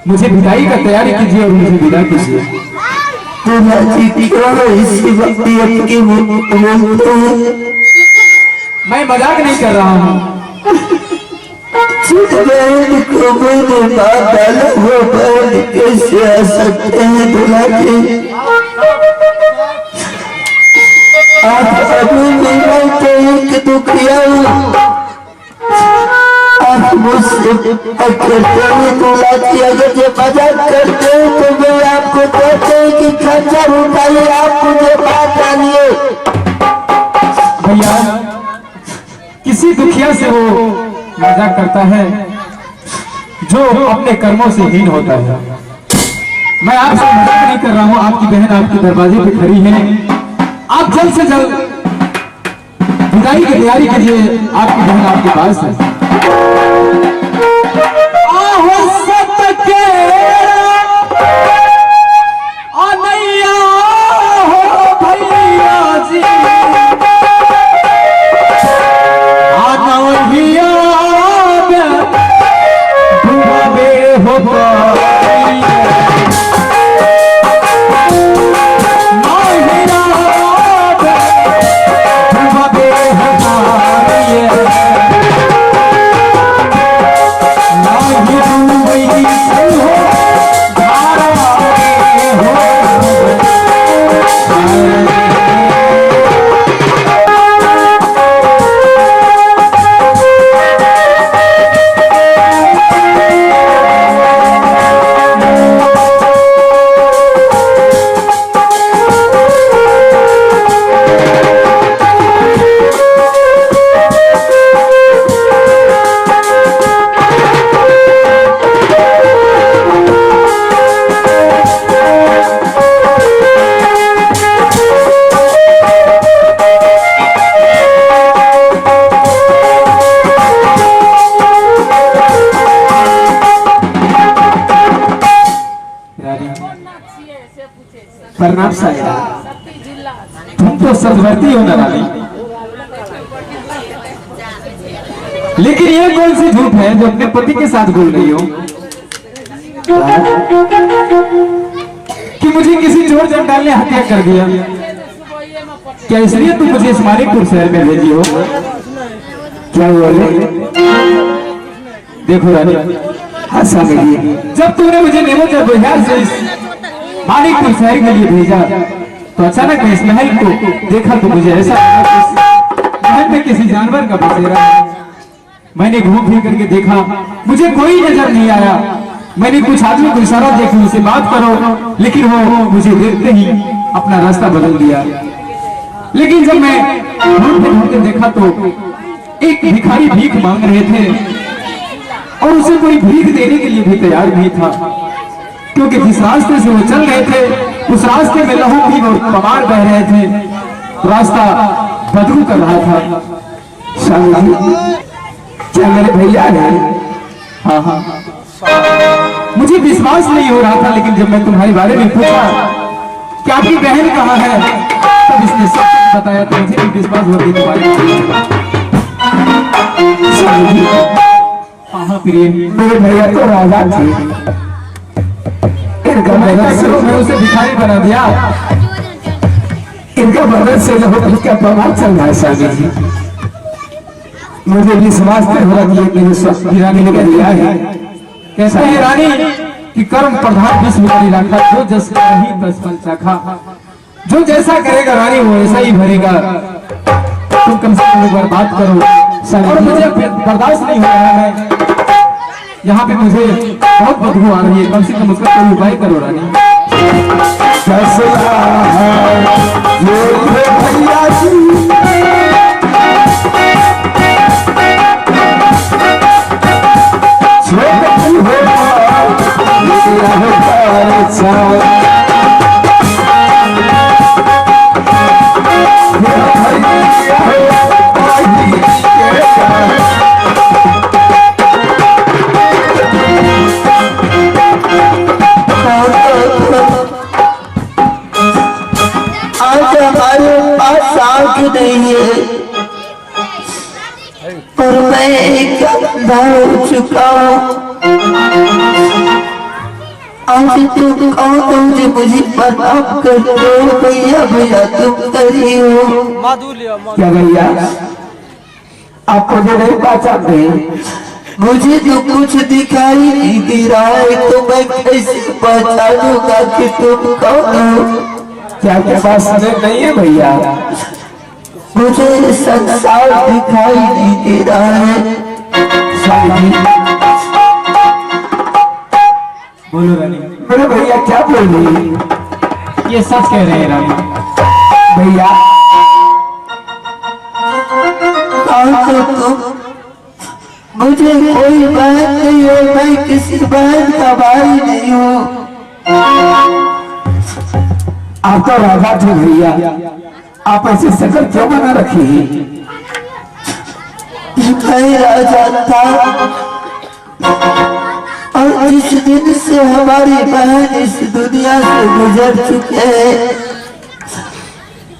मुझे विदाई का तैयारी कीजिए और मुझे विदा कीजिए। दूल्हा जी क्यों इसी वक्त आपकी बोलते हैं? मैं मजाक नहीं कर रहा हूँ। जिस बहन को मैंने बात डाला वो बहन कैसे आ सकते हैं दूल्हा जी? आप अभी भी मैं तो एक दुखिया हूँ, आप मुझसे करते हैं दूल्हा जी। अगर ये मजाक करते हैं तो मैं आपको कहते हैं कि खंजर उठाइए, आप मुझे बात डालिए। भैया, किसी दुखिया से वो मजाक करता है जो अपने कर्मों से हीन होता है। मैं आपसे मजाक नहीं कर रहा हूँ। आपकी बहन आपके दरवाजे पे खड़ी है, आप जल्द से जल्द विदाई की तैयारी कीजिए। आपकी बहन आपके पास है। प्रणाम साहिब, तुम तो सदवर्ती हो ना रानी, लेकिन ये कौन सी झूठ है जो अपने पति के साथ बोल रही हो कि मुझे किसी चोर चंडाल ने हत्या कर दिया? क्या इसलिए तुम मुझे इस मानिकपुर शहर में भेजी हो? क्या हुआ? देखो रानी, हंसा मेरी, जब तुमने मुझे नेमोचर बिहार से मानिकपुर शहर के लिए भेजा तो अचानक मैं इस महल को देखा तो मुझे ऐसा महल में किसी जानवर का बसेरा है। मैंने घूम फिर करके देखा, मुझे कोई नजर नहीं आया। मैंने कुछ आदमी को इशारा दिया कि उनसे बात करो, लेकिन वो मुझे देखते ही अपना रास्ता बदल दिया। लेकिन जब मैं ढूंढते ढूंढते देखा तो एक भिखारी भीख मांग रहे थे और उसे कोई भीख देने के लिए भी तैयार नहीं था, क्योंकि जिस रास्ते से वो चल रहे थे उस रास्ते में लहू भी और पवार बह रहे थे, रास्ता बदबू कर रहा था। स्वामी जी, क्या मेरे भैया है? हाँ हाँ, मुझे विश्वास नहीं हो रहा था, लेकिन जब मैं तुम्हारे बारे में पूछा कि आपकी बहन कहाँ है, तब इसने सब कुछ बताया तो मुझे भी विश्वास हो गया तुम्हारे। स्वामी जी, हाँ प्रिय, मेरे भैया तो राजा थे, इनका मदद से मैं उसे भिखारी बना दिया। इनका मदद से लहू का प्रभाव चल रहा है। स्वामी जी, मुझे विश्वास नहीं हो रहा कि ये मेरे स्वास्थ्य रानी ने कह दिया है, कहते हैं रानी कि कर्म प्रधान विश्व करी राखा, जो जस नहीं तस फल चाखा। जो जैसा करेगा रानी वो ऐसा ही भरेगा। तुम कम से कम एक बार बात करो, और मुझे बर्दाश्त नहीं हो रहा है, यहाँ पे मुझे बहुत बदबू आ रही है, कम से कम उसका कोई उपाय करो रानी। फैसला है ये भैया जी, छोटी हो मेरा हो परेशान, आज हमारे पास आंख नहीं है और मैं एक अंधा हो चुका हूँ। आज तुम कौन हो जो मुझे प्रणाम करते हो? भैया भैया तुम करी हो। क्या भैया आप मुझे नहीं पहचानते? मुझे तो कुछ दिखाई नहीं दे रहा है, तो मैं कैसे पहचानूंगा कि तुम कौन हो? क्या क्या बात सुने नहीं है भैया? मुझे संसार दिखाई नहीं दे रहा है। स्वामी जी, बोलो रानी। मेरे भैया क्या बोल रही? ये सच कह रहे हैं रानी। भैया कौन हो तुम? मुझे कोई बहन नहीं है, मैं किसी बहन का भाई नहीं हूँ। आप तो राजा थे भैया, आप ऐसी शक्ल क्यों बना रखी है? मैं राजा था और जिस दिन से हमारी बहन इस दुनिया से गुजर चुके हैं,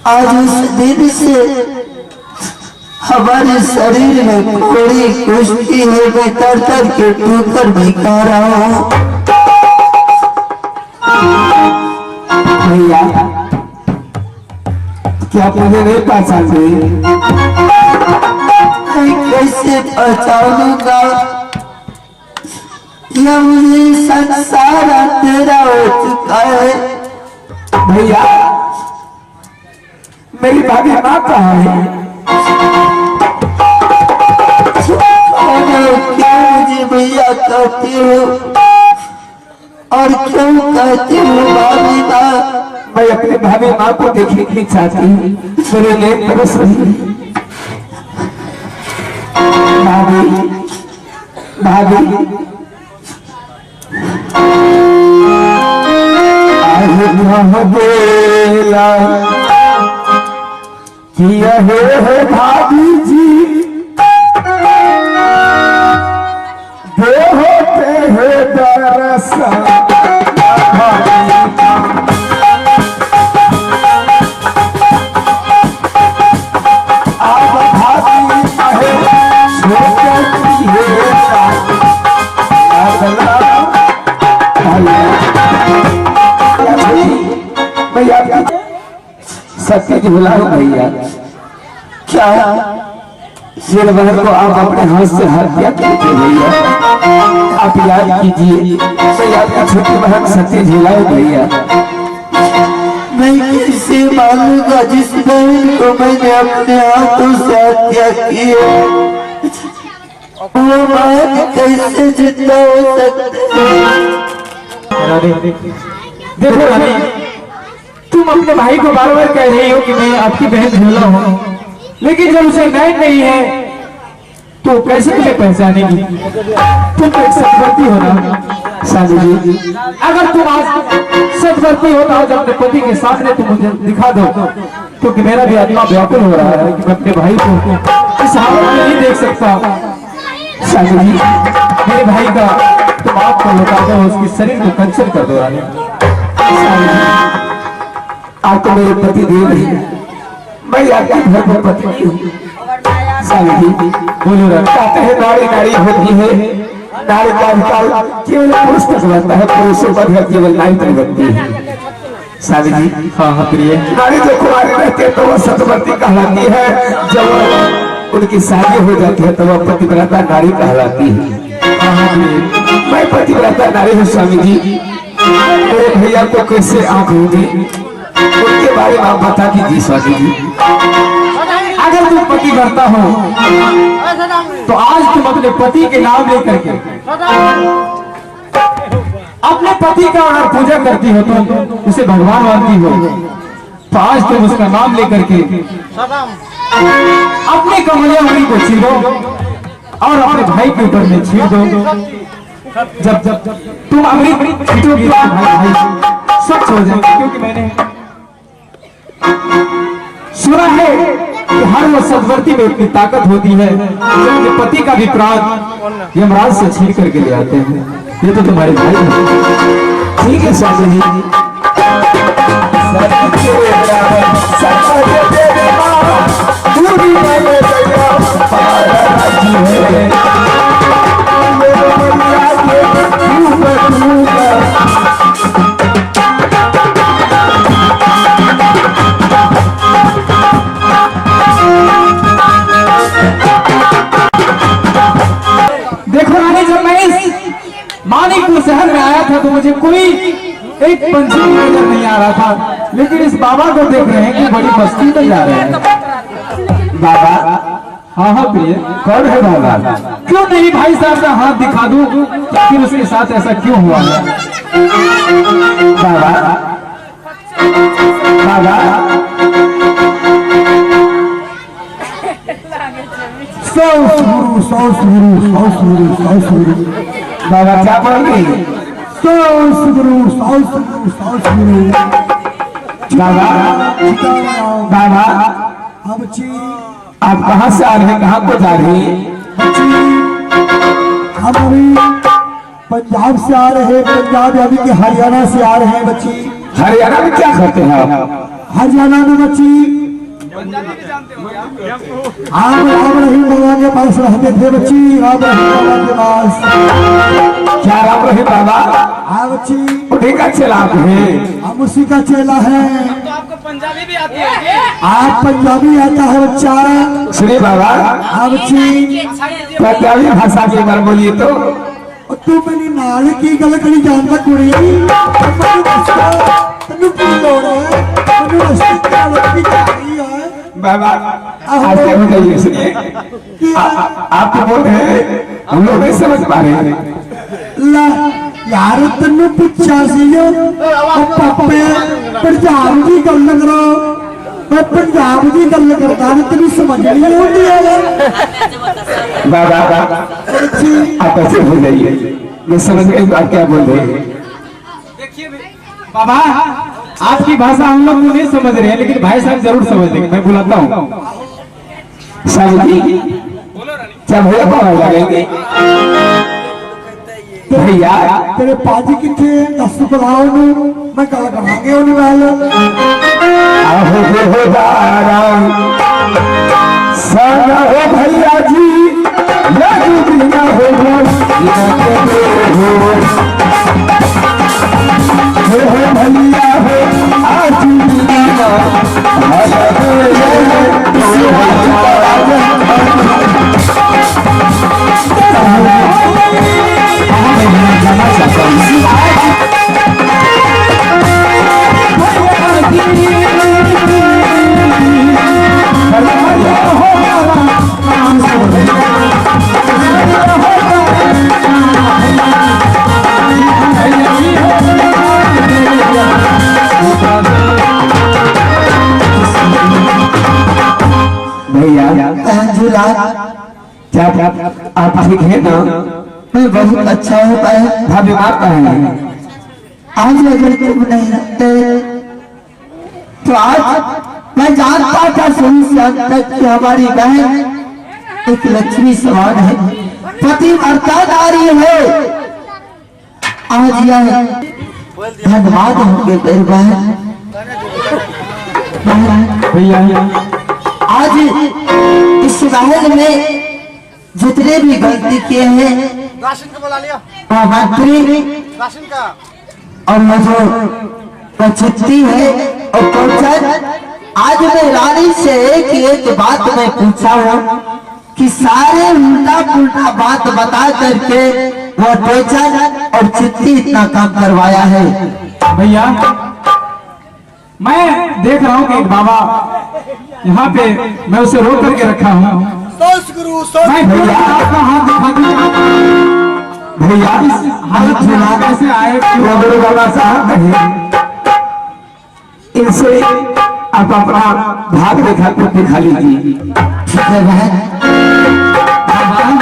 आज उस दिन से हमारे शरीर में थोड़ी कुश्ती है। मैं तर तर के ठोकर भी खा रहा हूँ। भैया क्या आप मुझे नहीं पहचानते? मैं कैसे पहचानूंगा? या मुझे संसार अंधेरा हो चुका है। भैया मेरी भाभी माँ कहाँ है? क्या मुझे भैया कहते हो और क्यों कहते हो भाभी माँ? मैं अपनी भाभी माँ को देखने नहीं चाहती, मेरे लिए तरस रही है। भाभी भाभी बेला किया है भाभी जी, दे होते हैं दरअसल सत्य की बुलाओ भैया। क्या शेर बहन को आप अपने हाथ से हत्या करते भैया? आप याद कीजिए, मैं आपकी छोटी बहन सत्य झिलाओ भैया। मैं कैसे मानूंगा जिस बहन को मैंने अपने हाथों से हत्या की है? वो बहन कैसे जिंदा हो सकती है? देखो रानी, तुम अपने भाई को बार बार कह रही हो कि मैं आपकी बहन झूला हूँ, लेकिन जब उसे बहन नहीं है तो कैसे तुम्हें पहचानेगी? तुम तो एक सतवर्ती हो ना साजू जी। अगर तुम आज सतवर्ती हो तो आज अपने पति के सामने तुम मुझे दिखा दो, क्योंकि मेरा भी आत्मा व्याकुल हो रहा है कि मैं अपने भाई को इस हालत में नहीं देख सकता। साजू जी, मेरे भाई का तुम आपको लौटा दो, उसके शरीर को कंचन कर दो। आप तो मेरे पति देव हैं, मैं आपकी घर पर पत्नी हूँ। बोलो कहते हैं नारी नारी होती है, नारी का अधिकार केवल पुरुष तक बनता है, पुरुषों का अधिकार केवल नारी तक बनती है। साली जी, हाँ हाँ प्रिय, नारी जो कुमारी रहती है तो वह सतवर्ती कहलाती है, जब उनकी शादी हो जाती है तो वह पतिव्रता नारी कहलाती है। हाँ हाँ प्रिय, मैं पतिव्रता नारी हूँ स्वामी जी। मेरे भैया को कैसे आंख होगी उनके बारे में आप बता दीजिए स्वामी जी। अगर तुम पति करता हो तो आज तुम अपने पति के नाम लेकर के अपने पति का अगर पूजा करती हो तो उसे भगवान मानती हो, तो आज तुम उसका नाम लेकर के अपने कमलिया उंगली को छीनो और अपने भाई के ऊपर में छीन दो। जब जब तुम अमृत छीटोगे भाई स्वच्छ हो जाएंगे, क्योंकि मैंने सुना है कि हर वो सतवर्ती में इतनी ताकत होती है जो अपने पति का भी प्राण यमराज से छीन करके ले आते हैं। ये तो तुम्हारे भाई हैं। ठीक है स्वामी जी। देखो रानी, जब मैं इस मानिकपुर शहर में आया था तो मुझे कोई एक पंछी नजर नहीं आ रहा था, लेकिन इस बाबा को देख रहे हैं कि बड़ी मस्ती में जा रहे हैं। बाबा, हाँ हाँ प्रिय, कौन है बाबा? क्यों नहीं भाई साहब का हाथ दिखा दूं, फिर उसके साथ ऐसा क्यों हुआ है? बाबा, बाबा, बाबा क्या बोल रही? बाबा, बाबा, आप कहाँ से आ रहे हैं, कहाँ को जा रहे हैं? हम अभी पंजाब से आ रहे हैं, पंजाब यानी कि हरियाणा से आ रहे हैं बच्ची। हरियाणा में क्या करते हैं आप? हरियाणा में बच्ची आम राम रहीम बाबा के पास रहते थे बच्ची, राम रहीम बाबा के पास। क्या राम रहीम बाबा? हाँ बच्ची, उन्हीं का चेला आप हैं? हम उसी का चेला है। तो आपको पंजाबी भी आती है? आप पंजाबी आता है बच्चा? सुनिए बाबा, हाँ बच्ची, पंजाबी भाषा की बार बोलिए तो। तू मेरी नाल की गल करी जानता कुड़ी, तेनू की लोड़ है, तेनू रस्ते क्या लगती जा रही है? बाबा आज क्या बताइए, सुनिए आप तो बोल रहे हैं हम लोग नहीं समझ पा रहे हैं। ला यार तेनू पूछा सी पापे पंजाब की गल करो, मैं पंजाब की गल करता तेनू समझ नहीं आती है। बाबा आप ऐसे हो जाइए, मैं समझ गई आप क्या बोल रहे हैं। बाबा, आपकी भाषा हम लोग नहीं समझ रहे हैं, लेकिन भाई साहब जरूर समझ लेंगे। मैं बुलाता हूँ। साहब जी, क्या भैया को आवाज लगेंगे? भैया तेरे पाजी किथे दस बुलाओ मैं गल करांगे उन्हें वाल। आहो हो दाराम साना हो भैया जी, लागू बिना हो भैया हो आज बिना हो झूला क्या आप ठीक है ना? मैं बहुत अच्छा होता है। भाभी आप कहाँ है? आज अगर तुम नहीं रहते तो आज मैं जानता था शुरू से अंत तक कि हमारी बहन एक लक्ष्मी समान है, पति नारी है। आज यह धन्यवाद होंगे मेरे बहन। भैया आज इस महल में जितने भी गलती किए हैं राशन का बुला लिया, वो मंत्री राशन का और वो जो चिट्ठी है और कौशल, आज मैं रानी से एक बात मैं पूछा हूँ कि सारे उल्टा पुल्टा बात बता करके वो टोचर और चिट्ठी इतना काम करवाया है। भैया मैं देख रहा हूँ कि एक बाबा यहाँ पे मैं उसे रोक करके रखा हूँ। मैं भैया आपका हाथ दिखा दूं। भैया इस हालत में लाने से आए क्यों? बाबा साहब इनसे आप अपना भाग दिखा लीजिए। ठीक है बहन।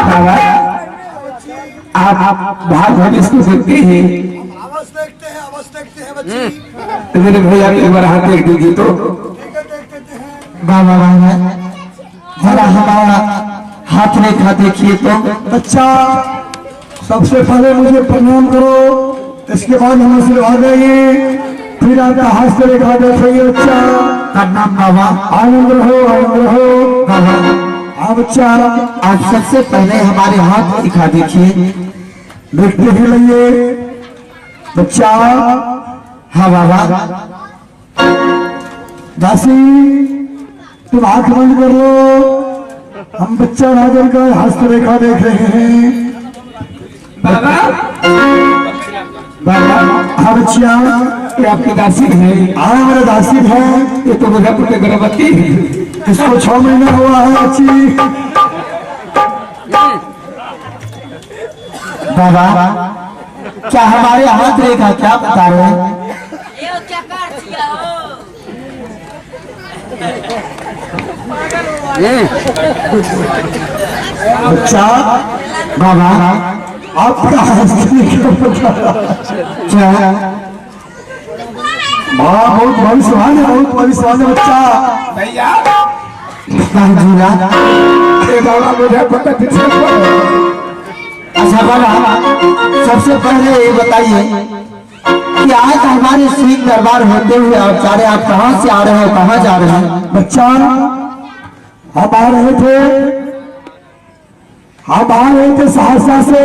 बाबा आप भाग हम इसको देखते हैं। तो मेरे भैया एक बार हाथ देख दीजिए तो। बाबा जरा हमारा हाथ रेखा देखिए तो। बच्चा सबसे पहले मुझे प्रणाम करो, इसके बाद हम आशीर्वाद देंगे, फिर आपका हाथ से रेखा देखेंगे। बच्चा प्रणाम बाबा। आनंद रहो बाबा। हाँ बच्चा, आप सबसे पहले हमारे हाथ रेखा देखिए। देखते भी लइए बच्चा। हाँ बाबा। दासी तुम आंख बंद कर लो, हम बच्चा राजन का हस्त रेखा देख रहे हैं। बाबा बाबा हाँ बच्चा, ये आपकी दासी है। हाँ मेरा दासी है। ये तो मुजफ्फर के गर्भवती है। इसको 6 महीना हुआ है बच्ची। बाबा क्या हमारे हाथ रेखा क्या बता रहे हैं? बच्चा बाबा आपका हस्त रेखा बता क्या? हाँ बहुत भविष्यवान है, बहुत भविष्यवान है बच्चा। भैया झूला। ये बाबा मुजफ्फर का पीछे पड़ो। अच्छा बाबा सबसे पहले ये बताइए कि आज हमारे सिंह दरबार होते हुए आप सारे आप कहाँ से आ रहे हैं, कहाँ जा रहे हैं? बच्चा हम आ रहे थे सहरसा से,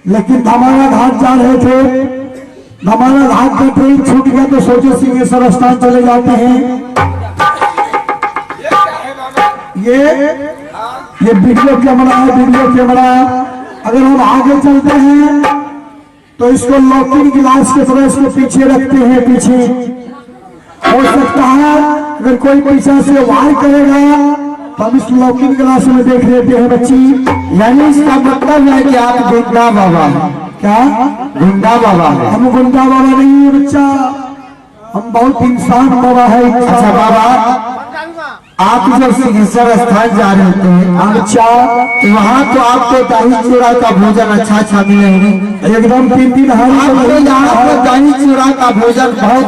लेकिन धमाना घाट जा रहे थे। धमाना घाट का ट्रेन छूट गया तो सोचे सिंहेश्वर स्थान चले जाते हैं। ये वीडियो कैमरा है, वीडियो कैमरा। अगर हम आगे चलते हैं तो इसको लॉकिंग गिलास की तरह इसको पीछे रखते हैं। पीछे हो सकता है अगर कोई पीछे से वार करेगा तो हम इस लॉकिंग गिलास में देख लेते हैं बच्ची। यानी इसका मतलब है कि आप गुंडा बाबा। क्या गुंडा बाबा है? हम गुंडा बाबा नहीं है बच्चा, हम बहुत इंसान बाबा है। अच्छा बाबा आप जब सिंहेश्वर स्थान जा रहे होते हैं बच्चा वहाँ तो आपको दही चूड़ा का भोजन अच्छा मिलेगा। एकदम 3 दिन आपको यहाँ पर दही चूड़ा का भोजन बहुत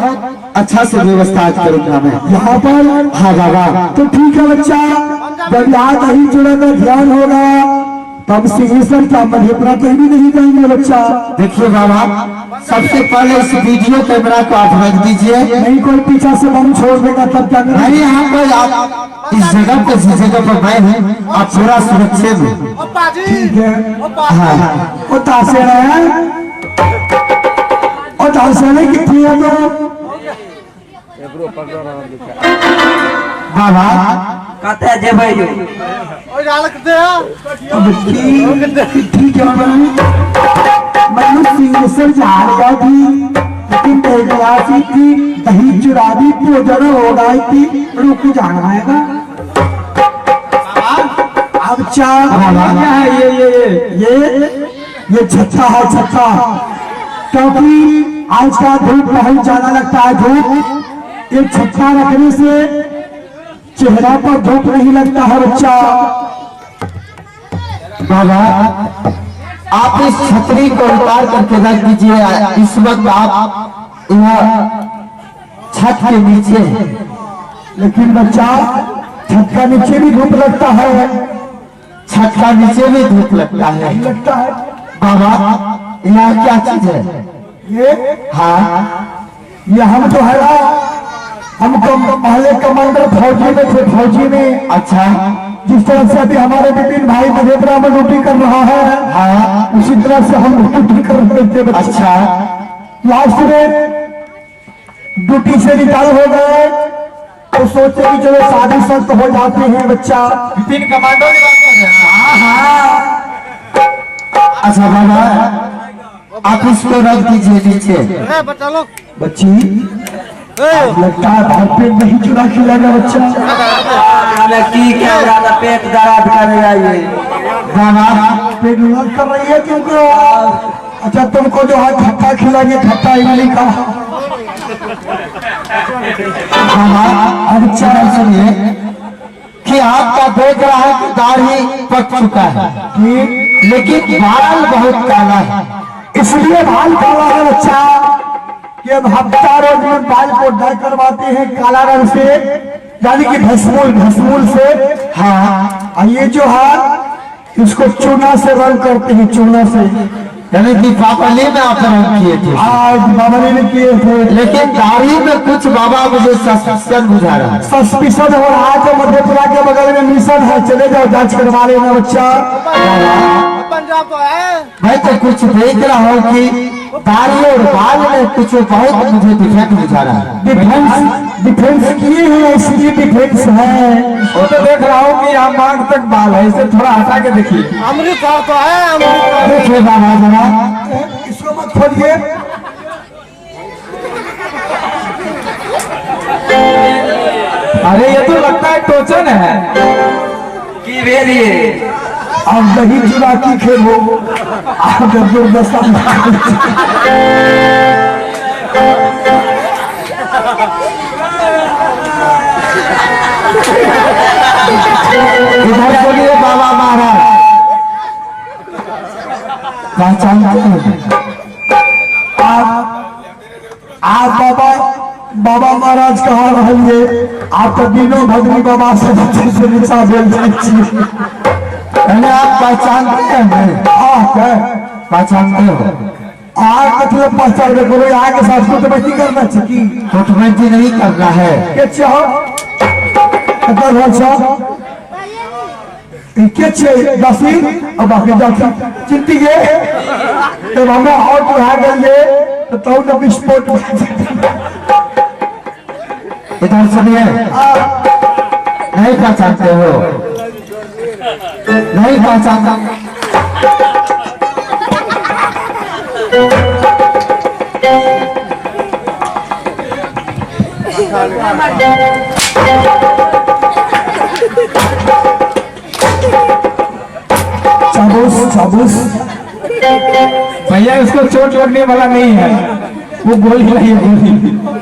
अच्छा से व्यवस्था करूँगा मैं यहाँ पर। हाँ बाबा तो ठीक है बच्चा, जब यहाँ दही चूड़ा का ध्यान होगा तब सिंहेश्वर का मधेपुरा कहीं भी नहीं जाएंगे बच्चा। देखिए बाबा सबसे पहले इस वीडियो कैमरा को आप रख दीजिए। नहीं कोई पीछा से बम छोड़ देगा तब क्या करेंगे? नहीं यहाँ पर आप इस जगह पे जिस जगह पर मैं हूँ आप पूरा सुरक्षित हैं। ठीक है। हाँ वो तासे है और तासे कितनी है तो बाबा कहते हैं जय भाई ठीक है। मैं सिंहेश्वर जा रहा थी लेकिन गई थी, दही चुरा दी, भोजन हो गई थी, रुक जाना है। अब चार क्या है ये छत्ता है, छत्ता। क्योंकि आज का धूप बहुत ज्यादा लगता है। धूप ये छत्ता रखने से चेहरा पर धूप नहीं लगता है बच्चा। बाबा आप इस छतरी को उतार करके रख दीजिए। इस वक्त आप यहाँ छत के नीचे हैं। लेकिन बच्चा छत का नीचे भी धूप लगता है। छत का नीचे भी धूप लगता है। लगता है बाबा यहाँ क्या चीज है? ये हाँ ये हम जो है ना, हम पहले कमांडर फौजी में थे। फौजी में अच्छा जिस तरह से अभी हमारे विपिन भाई मधेपुरा में ड्यूटी कर रहा है, हाँ उसी तरह से हम ड्यूटी कर रहे थे बच्चा। अच्छा लास्ट में ड्यूटी से रिटायर हो गए तो सोचे कि चलो शादी सख्त हो जाते हैं बच्चा। विपिन कमांडो की बात कर रहे हैं? हाँ। अच्छा बाबा आप इसको रख दीजिए नीचे। बच्चा लोग बच्ची लगता है घर पे नहीं चुरा खिलाएगा बच्चा। की क्या पेट दर्द कर रहा है ये बाबा? पेट दर्द कर रही है तुमको? अच्छा तुमको जो है खट्टा खिलाएंगे, खट्टा इमली का। अब चरण सुनिए कि आपका देख रहा है कि दाढ़ी पक चुका है, लेकिन बाल बहुत काला है। इसलिए बाल काला है बच्चा कि अब हफ्ता रोज में बाल को डाई करवाते हैं काला रंग से, यानी कि भस्मूल से। हाँ और ये जो है इसको चूना से रंग करते हैं, चूना से। यानी दीपावली में आप रंग किए थे? आज दीपावली में किए थे। लेकिन दाढ़ी में कुछ बाबा मुझे सस्पेंशन बुझा रहा है। सस्पिशन हो रहा है। तो मधेपुरा के बगल में मिशन है, चले जाओ जांच करवा लेना बच्चा। पंजाब तो है। मैं तो कुछ देख रहा हूँ कि दाढ़ी और बाल में कुछ बहुत मुझे डिफेक्ट बुझा रहा है। डिफेंस किए हैं इसलिए डिफेंस है। वो तो देख रहा हूँ कि यहाँ मांग तक बाल है, इसे थोड़ा हटा के देखिए। अमृतसर तो है, अमृतसर। देखिए बाबा जरा इसको मत खोलिए। अरे ये तो लगता है टोचन है की बेरिए। आप दही चुरा की खेलो, आप जबरदस्त। इधर बोलिए बाबा महाराज पहचान आप बाबा महाराज कहाँ रहिए? आप तो दिनों भगनी बाबा से नीचा बोल दीजिए। आप पहचानते हैं? पहचानते हो? मतलब पहचान करो। यहाँ के साथ कुटबैती करना चाहिए। कुटबैती नहीं करना है। के चाहो दसी और बाकी जाती चिंती के जब हमें और बुढ़ा गए तो न विस्फोट। इधर सुनिए, नहीं पहचानते हो? नहीं पहचानता? चाबूस भैया इसको चोट लगने वाला नहीं है, वो गोली नहीं है, गोली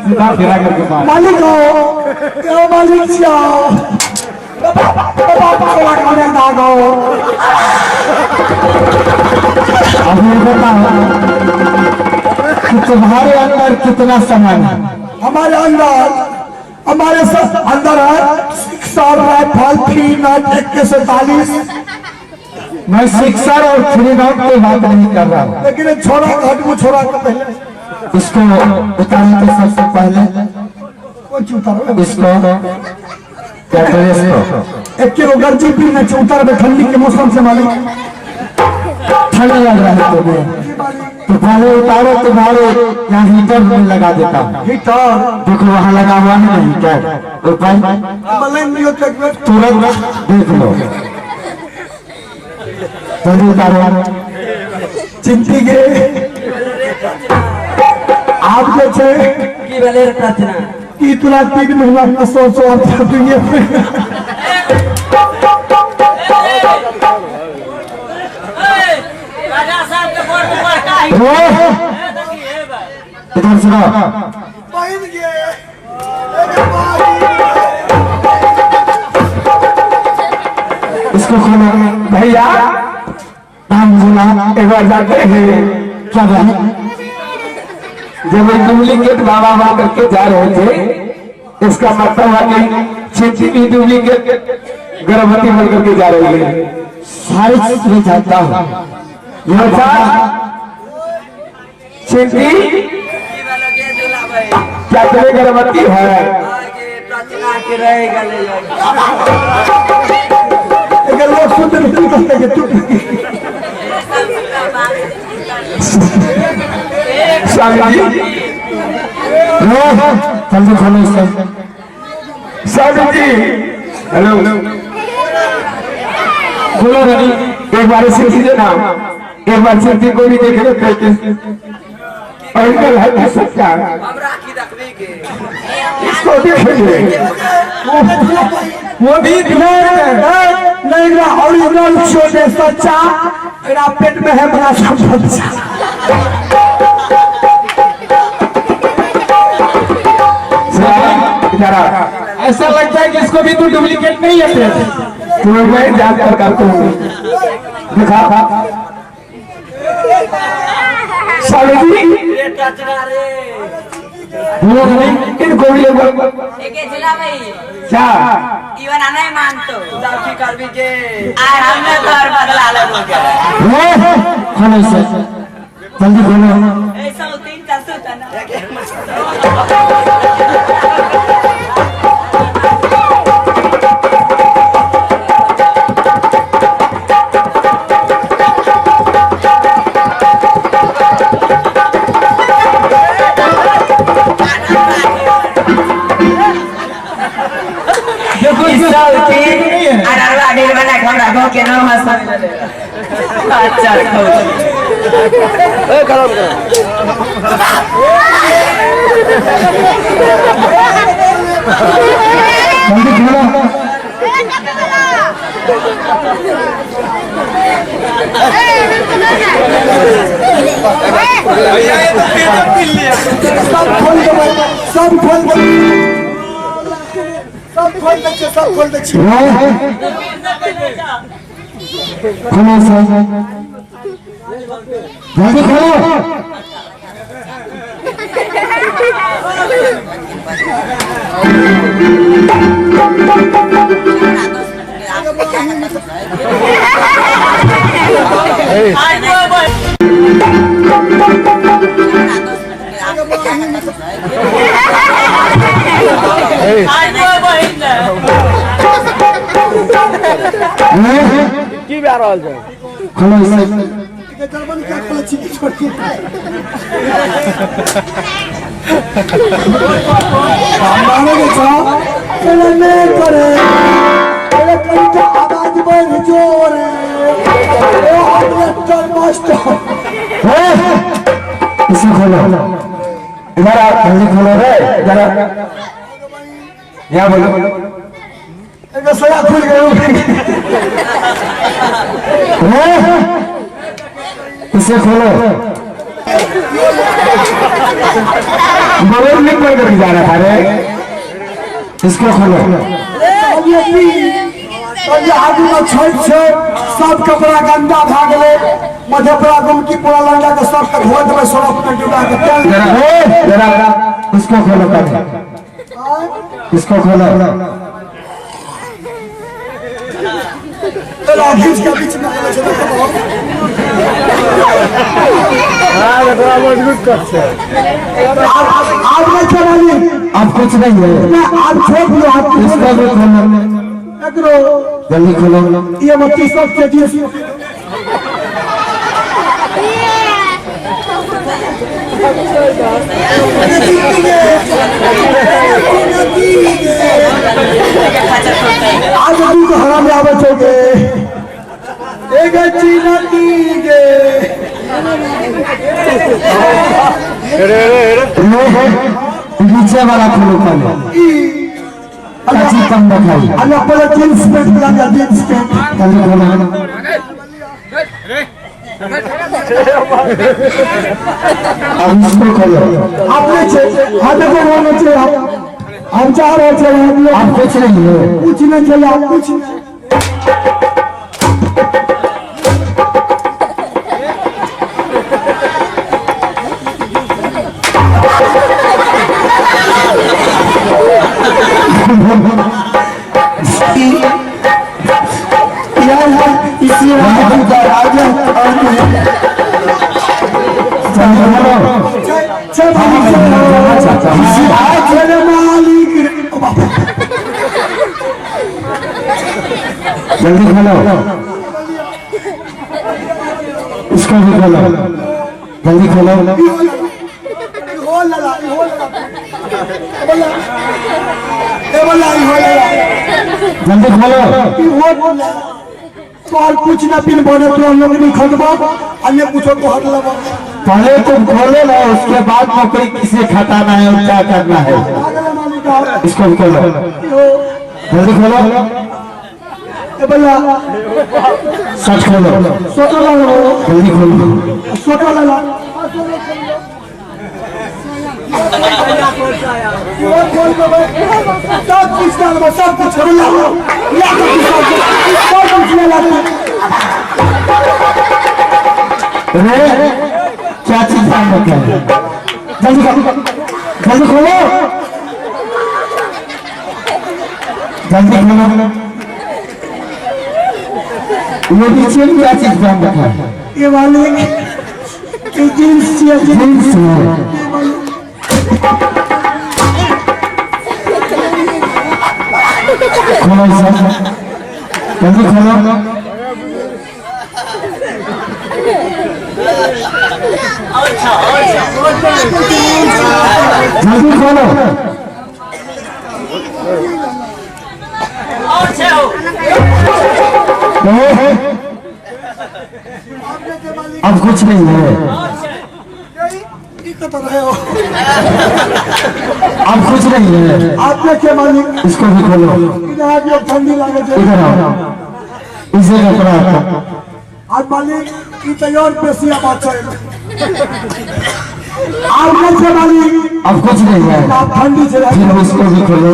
सीधा फिरा करके मार। मालिक हो, मालिक जाओ अब ये बताओ कि तुम्हारे अंदर कितना सामान है? हमारे अंदर है 6 राइफल 3 मैं सिक्सर और 3 नॉट की बात नहीं कर रहा हूँ। लेकिन छोड़ा हटको छोड़ा का पहले इसको उतारने के सबसे पहले उतारो। इसको क्या ड्रेस को 1 किलो गर्जी पीना उतार में ठंडी के मौसम से मालिक ठंड लग रहा है तुम्हें, तो पहले उतारो। तुम्हारे यहाँ हीटर में लगा देता हूँ। हीटर देखो वहाँ लगा हुआ है हीटर ऊपर, तुरंत देख लो। जल्दी उतारो। चिंती के आप जो छे कि तुला 3 महीना का 100 इधर सुनो, इसको खोलो भैया। नाम सुना एक बार जाते हैं क्या बात जब एक डुप्लीकेट बाबा करके जा रहे थे इसका मतलब है कि छिंटी भी डुप्लीकेट गर्भवती बन करके जा रही है सारी चीज में जानता हूँ छिंटी क्या तेरे गर्भवती है लोग सुनते नहीं कहते कि तू जल्दी खोलो साहब जी हेलो बोलो रानी एक बार से ना एक बार से को भी देख रहे थे और इनका है सच्चा इसको देखेंगे वो भी नहीं रहा ओरिजिनल छोटे सच्चा मेरा पेट में है बड़ा सब बच्चा ऐसा लगता है कि इसको भी तू डुप्लीकेट नहीं है तुम्हें मैं जांच कर करता हूँ दिखा इनको भी क्या इवन नहीं मानतो कर भी के हमने घर बदला लो खोलो सर जल्दी खोलो ऐसा 3-4 तना अच्छा सब खोल दे खोलो सर जल्दी खोलो की बा रहल छै खोलो सर जर्मन क्या खोल चिकी छोड़ के हमारे के साथ चले में करे अरे कहीं तो आवाज बढ़ जोर ओ ऑपरेटर मास्टर इसे खोलो इधर आप जल्दी खोलो रे जरा यहाँ बोलो एक सोया खुल गया इसे खोलो बगल में कोई करके जा रहा था रे इसको खोलो आदमी में छोट सब कपड़ा गंदा भागले मधेपुरा गुमकी पूरा लंगा के सब के धोत में सरफ में डुबा के तेल जरा इसको खोलो पहले इसको खोलो खींच के बीच में मजबूत कर आप नहीं चलानी आप कुछ नहीं है आप छोड़ दो आप इसको भी खोलो जल्दी खोलो ये मक्की सब के दिए आज तू को हराम आवे छोटे एक चीना टीगे नीचे वाला खोलो पहले अच्छी कम दिखाई अल्लाह पहले जींस पैंट लगा जींस पैंट जल्दी खोलो अब इसको खोलो आपने हाथ को होना चाहिए हम चाह रहे थे आप कुछ नहीं हो कुछ नहीं चला कुछ नहीं जल्दी खोलो, इसको भी खोलो, जल्दी खोलो। जल्दी खोलो। तो और कुछ ना पिन बोले तो हम लोग नहीं खत्म, अन्य कुछ तो हट लगा। पहले तुम खोलो ना, उसके बाद नौकरी किसे खटाना है और क्या करना है, इसको भी खोलो, जल्दी खोलो। सच खोलो, जल्दी खोलो, सब कुछ क्या चीज काम रखा है, जल्दी जल्दी खोलो, जल्दी खोलो। ये पीछे क्या चीज काम रखा है, ये वाले जींस है, जींस है। खोलो सर, जल्दी खोलो, जल्दी खोलो। अब कुछ नहीं है, अब कुछ नहीं है। आपने क्या मालिक, इसको भी खोलो, ठंडी लगे, इधर आओ, इसे कपड़ा आज मालिक की तैयार पेशिया बात है। आपने क्या मालिक, अब कुछ नहीं है, आप ठंडी से फिर इसको भी खोलो,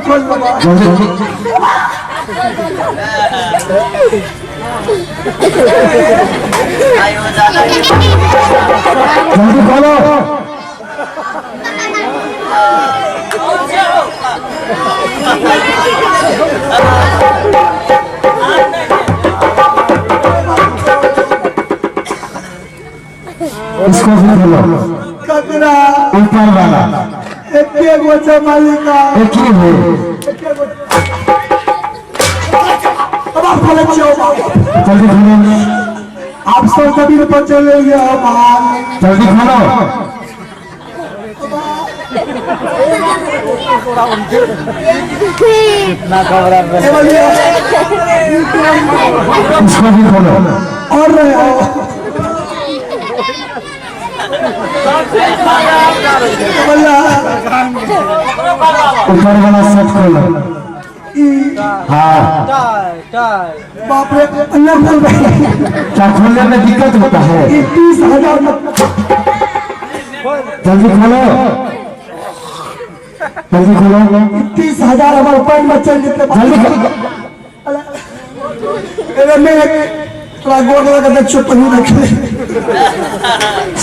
खोल जल्दी खोलो। इसको भी खोलो, कतरा ऊपर वाला एक मालिका, एक ही है। जल्दी खोलो, आप सब कभी पर चले गए, जल्दी खोलो। इसको भी खोलो और ऊपर वाला सेट खोलो। हाँ बाप रे, क्या खोलने में दिक्कत होता है? 30,000 जल्दी खोलो, जल्दी खोलो। 30,000 हमारे पैन बच्चे जितने, जल्दी खोलो। गोड़ लगा के चुप नहीं रखे,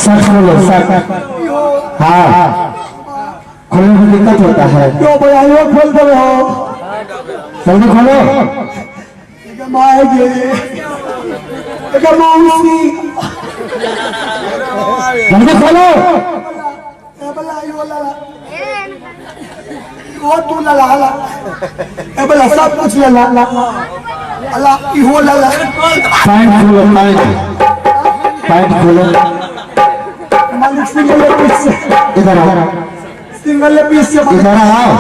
सच खोलो, सच। हाँ खोलने में दिक्कत होता है, क्यों भैया खोल दे हो, जल्दी खोलो। जल्दी खोलो, तू लला सब कुछ लला, पैंट खोलो, पैंट खोलो। मालिक सिंगल पीस से इधर आओ, सिंगल पीस से इधर आओ,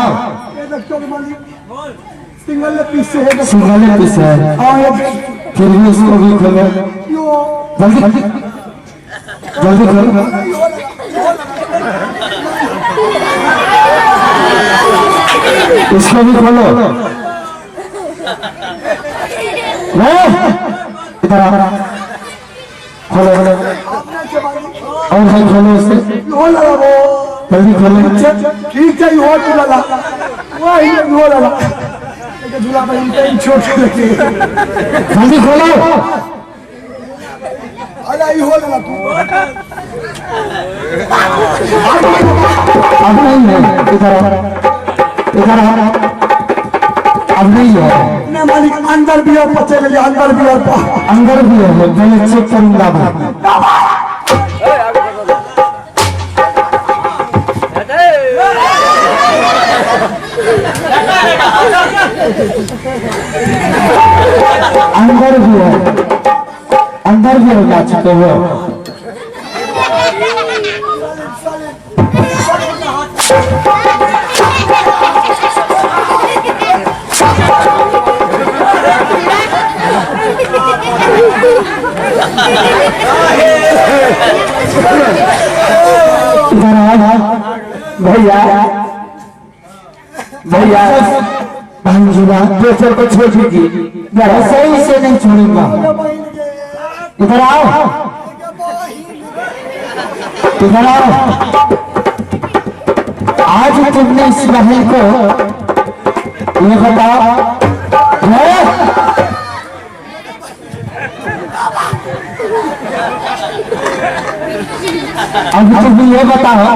सिंगल पीस से है, सिंगल पीस है। फिर भी इसको भी खोलो, जल्दी जल्दी खोलो। इसको भी खोलो, इधर आओ, खोलो खोलो, और भाई खोलो इससे, जल्दी खोलो। ठीक है, हो लला वही हो लला, झूला भाई छोड़ जल्दी खोलो। अरे हो लला तू, अब नहीं है, इधर आओ, इधर आओ, अब नहीं है नहीं मालिक, अंदर भी और पचे लगे, अंदर भी और अंदर भी है, मैं चेक करूंगा मैं। अंदर भी है, अंदर भी हो जा चुके हो। भैया भैया प्रेशर को छोड़ दीजिए, सही से नहीं छोड़ूंगा। इधर आओ, इधर आओ। आज तुमने इस महल को ये बताओ, अब तुम ये बताओ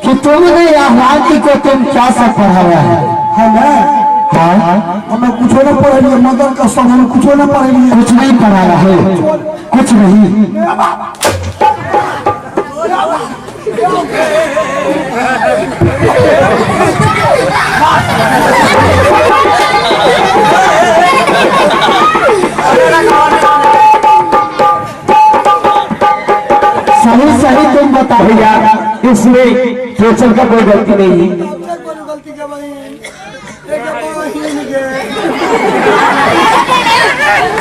कि तुमने आह्लादी को तुम क्या सब पढ़ाया है? हाँ, हमें कुछ ना पढ़ेंगे, मदर का सब हम कुछ ना पढ़ेंगे। कुछ नहीं पढ़ाया है, कुछ नहीं। सही सही तुम बताओ यार, इसमें प्रेशर का कोई गलती नहीं।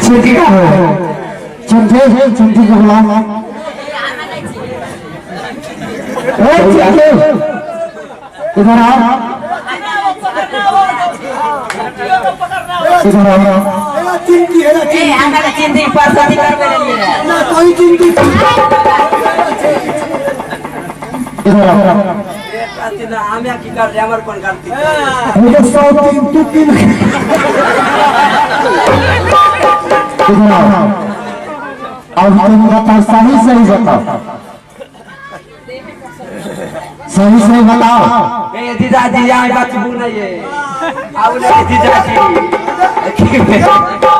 चिंटी का हो, चिंटी को बुलाओ। इधर आओ, इधर आओ। चिंती है ना, हमारा चिंती पर शादी करवे लिए ना कोई चिंती। इधर आओ। हमें की कर रहे हमर कौन करती मुझे 100 तीन तू तीन। इधर आओ। अब तुम बताओ, सही सही बताओ, सही सही बताओ। ए दीदाजी यहाँ बात बोल नहीं है आओ ले दीदाजी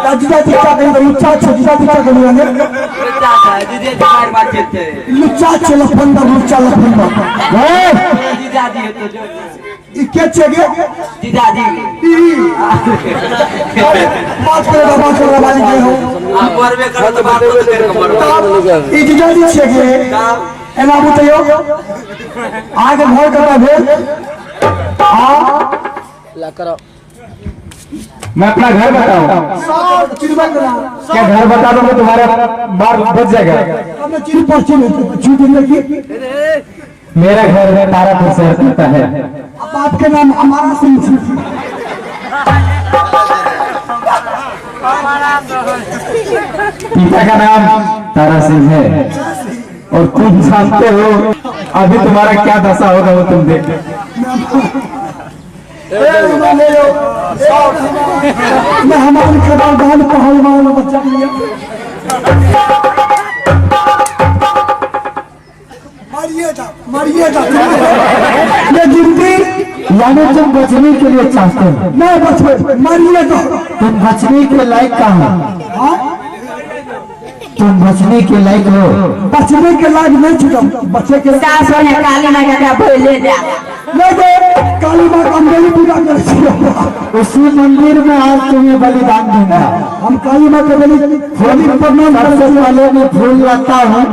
दादी क्या करेंगे? लुच्चा छे, दादी क्या करेंगे? लुच्चा था दीदी मार बात करते लुच्चा छे, लफंदा, लुच्चा लफंदा। दीदाजी है तो जो ये क्या चाहिए? दीदाजी बात करेगा वाली के हो। आप मरवे करो तो बात तो कर मरो ये दीदाजी चाहिए। ए बाबू तयो आगे घर का भेज आ ला करो। मैं अपना घर बताऊं? सब चिरवा करा, क्या घर बता दो तो तुम्हारा बार बच जाएगा? हमने चिर पर चिर झूठ लगी। मेरा घर है तारापुर शहर पड़ता है। अब आपके नाम हमारा सिंह। पिता का नाम तारा सिंह है और तुम जानते हो अभी तुम्हारा क्या दशा होगा वो तुम देख। मैं हमारे खबर गाल पहलवान बच्चा लिया। मारिएगा ये गिनती यानी तुम बचने के लिए चाहते हो? मैं बचे, मारिएगा। तुम बचने के लायक कहाँ हो? तुम बचने के लायक हो? बचने के लायक नहीं छुटम, बचे के सास होने काली ना क्या बोल ले जा काली माँ का मेरी पूजा कर। उसी मंदिर में आज तुम्हें बलिदान दूंगा। हम काली माँ के बलि प्रणाम सबसे पहले मैं फूल लाता हूँ,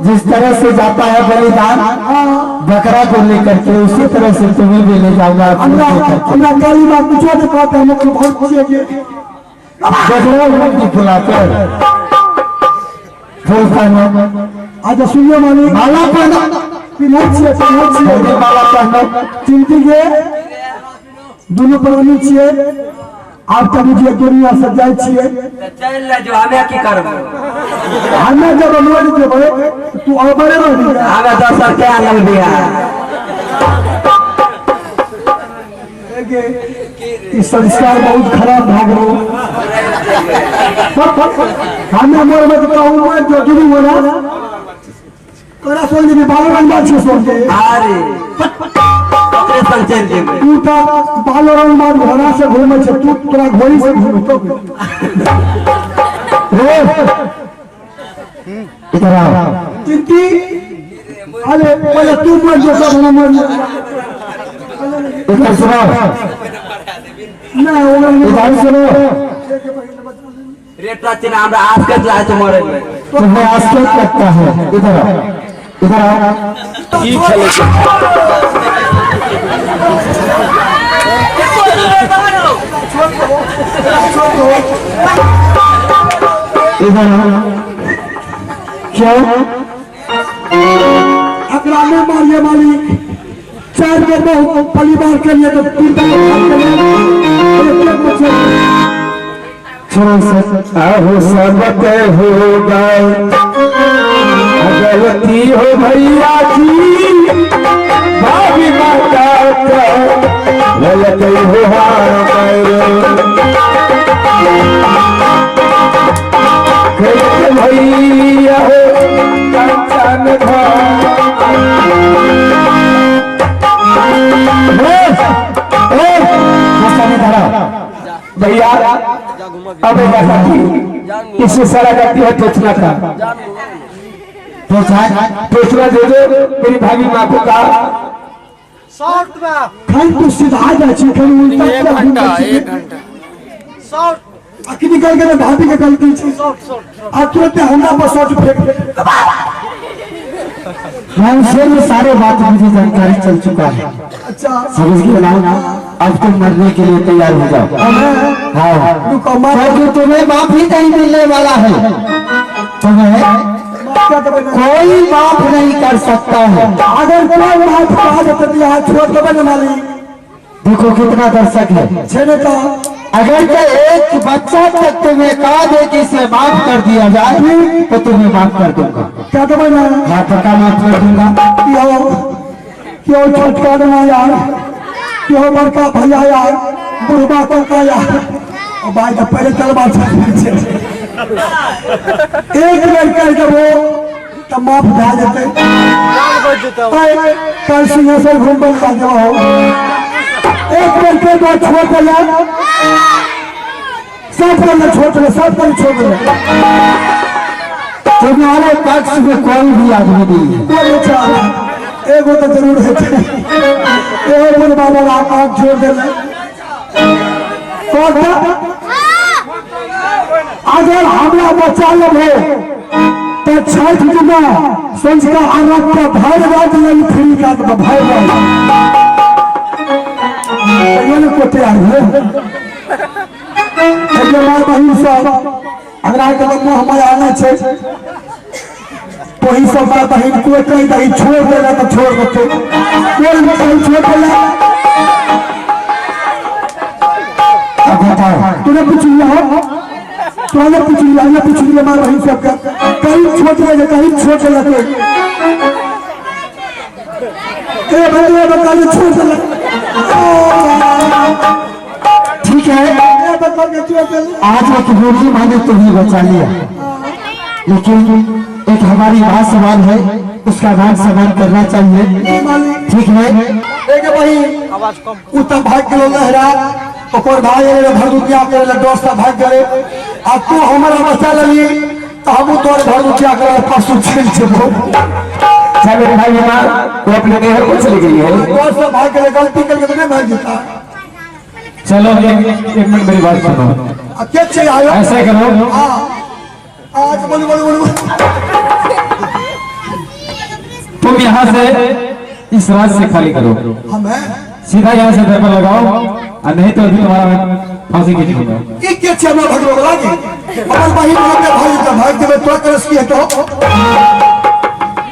जिस तरह से जाता है बलिदान बकरा को लेकर के, उसी तरह से तुम्हें भी ले जाऊंगा। हमरा काली माँ कुछ कहते हैं, मतलब बहुत खुशी है। फुलाते फूल पहनो, आज सुनिए मानी माला पहनो, माला पहनो। चिंती के दोनों प्राणी छिए, आपका मुझे दुनिया सजाई छिए। चल ले जो हमें की करब हमें जब अनुमति देबे तू अबरे रह हमें दोसर के आनल बिया इस संस्कार बहुत खराब भाग रहा। हमें मोर में कहूँ मैं जो गिरी हो ना करा सोल जी बाबू बन बात छे सोल के अरे सन चल जे तू तो बालो रंग मार घोड़ा से घूमे छे, तू तोरा घोड़ी से घूमे तो इधर आओ। चिंती अरे पहले तू मर जो सब हम मर इधर सुनो, ना वो इधर सुनो। रेटा चिना हमरा आज के जाए तो मरे तुम्हें आश्चर्य लगता है। इधर आओ, इधर आओ। ठीक है इधर आओ। क्यों? अकरा में मारिए मालिक, 4 बार परिवार के लिए तो 3 आहो सबक हो गए, गलती हो भैया जी, भाभी माता गलती हो भैया हो कंचन भैया अब इससे सारा जाती है टोचना का टोचना दे दो मेरी भाभी माँ को कहा शॉर्ट में खाई तो सीधा जा चिकन 1 घंटा 1 घंटा शॉर्ट आखिर निकल के भाभी के गलती थी आप तुरंत हमरा पर शॉट फेंक में सारे बात मुझे जानकारी चल चुका है। अच्छा समझ गए ना? अब तुम मरने के लिए तैयार हो जाओ। हाँ, क्योंकि तुम्हें माफ ही नहीं मिलने वाला है। तुम्हें कोई माफ नहीं कर सकता है। अगर कोई बात कहा तो यहाँ छोड़ के बने वाली देखो कितना दर्शक है। छेने का अगर के एक बच्चा तक तुम्हें कहा दे कि इसे माफ कर दिया जाए तो तुम्हें माफ कर दूंगा। क्या तो बना हाँ, पक्का माफ कर दूंगा। क्यों छोटका ना यार, क्यों बड़का भैया यार, बुढ़वा का यार, और भाई का पहले चलवा एक मिनट कर जब वो तब माफ भा देते कल सिंहासन घूम बन का जब हो एक मिनट के बाद छोड़ दिया सब करना छोड़ दिया, सब कर छोड़ दिया। तुम्हारे पक्ष में कोई भी आदमी नहीं है। कोई चाह एगो तो जरूर है, एगो बाबा आँख छोड़ देना। अगर हमरा बच्चा लोग हो तो छठ जुमा संस्कार आरोप का भर रात नहीं फ्री का तो भर को तैयार है। माँ बहन सब अगर आगे हमारे आना है तो ही सब माँ बहन को कहीं कहीं छोड़ देना तो छोड़ देते, कोई भी कहीं छोड़ देना। तूने पूछ लिया हो, तुमने पूछ लिया, हमने पूछ लिया माँ बहन सबका कहीं छोड़ देगा कहीं छोड़ देगा छोड़ देगा। ठीक है, आज एक गोली माने तो ही बचा लिया, लेकिन एक हमारी बात सवाल है, उसका मान सम्मान करना चाहिए। ठीक है, एक भाई उत्तर भाग के लहरा और भाई भरदुतिया करे दोस्त भाग करे अब तू हमारा बच्चा लगी तो हम तोर भरदुतिया करे पशु छील छो चलो भाई वो अपने देह को चली गई है। दोस्त भाग करे गलती करके तो नहीं भाग देता। चलो एक मिनट मेरी बात सुनो। क्या चाहिए आयो ऐसा करो, आज बोल बोल बोल तुम यहाँ से इस रात से खाली करो, हमें सीधा यहाँ से पेपर लगाओ और नहीं तो अभी तुम्हारा फांसी खींच दूंगा। ये क्या चाहिए मैं भगवान लागी और भाई भाई का भाग देवे तो करस की तो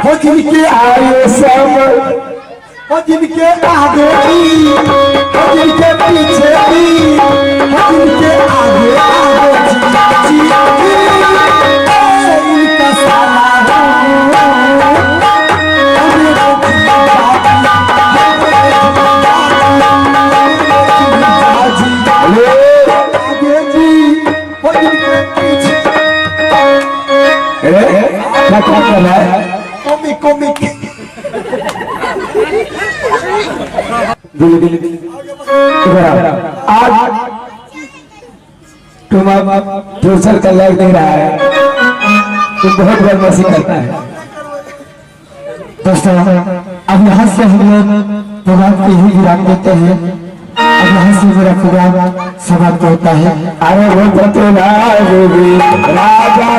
हो जिनके आए सब हो जिनके आगे भी हो जिनके पीछे भी हो जिनके आगे आगे इनका सारा आगे जी हो जिनके पीछे क्या कर रहा है? कॉमिक कॉमिक आज तुम अब दूसर का लायक नहीं रहा है, तुम बहुत बदमाशी करता है। दोस्तों अब यहाँ से हम लोग प्रोग्राम को ही विराम देते हैं। अब यहाँ से मेरा प्रोग्राम समाप्त होता है। अरे वो राजा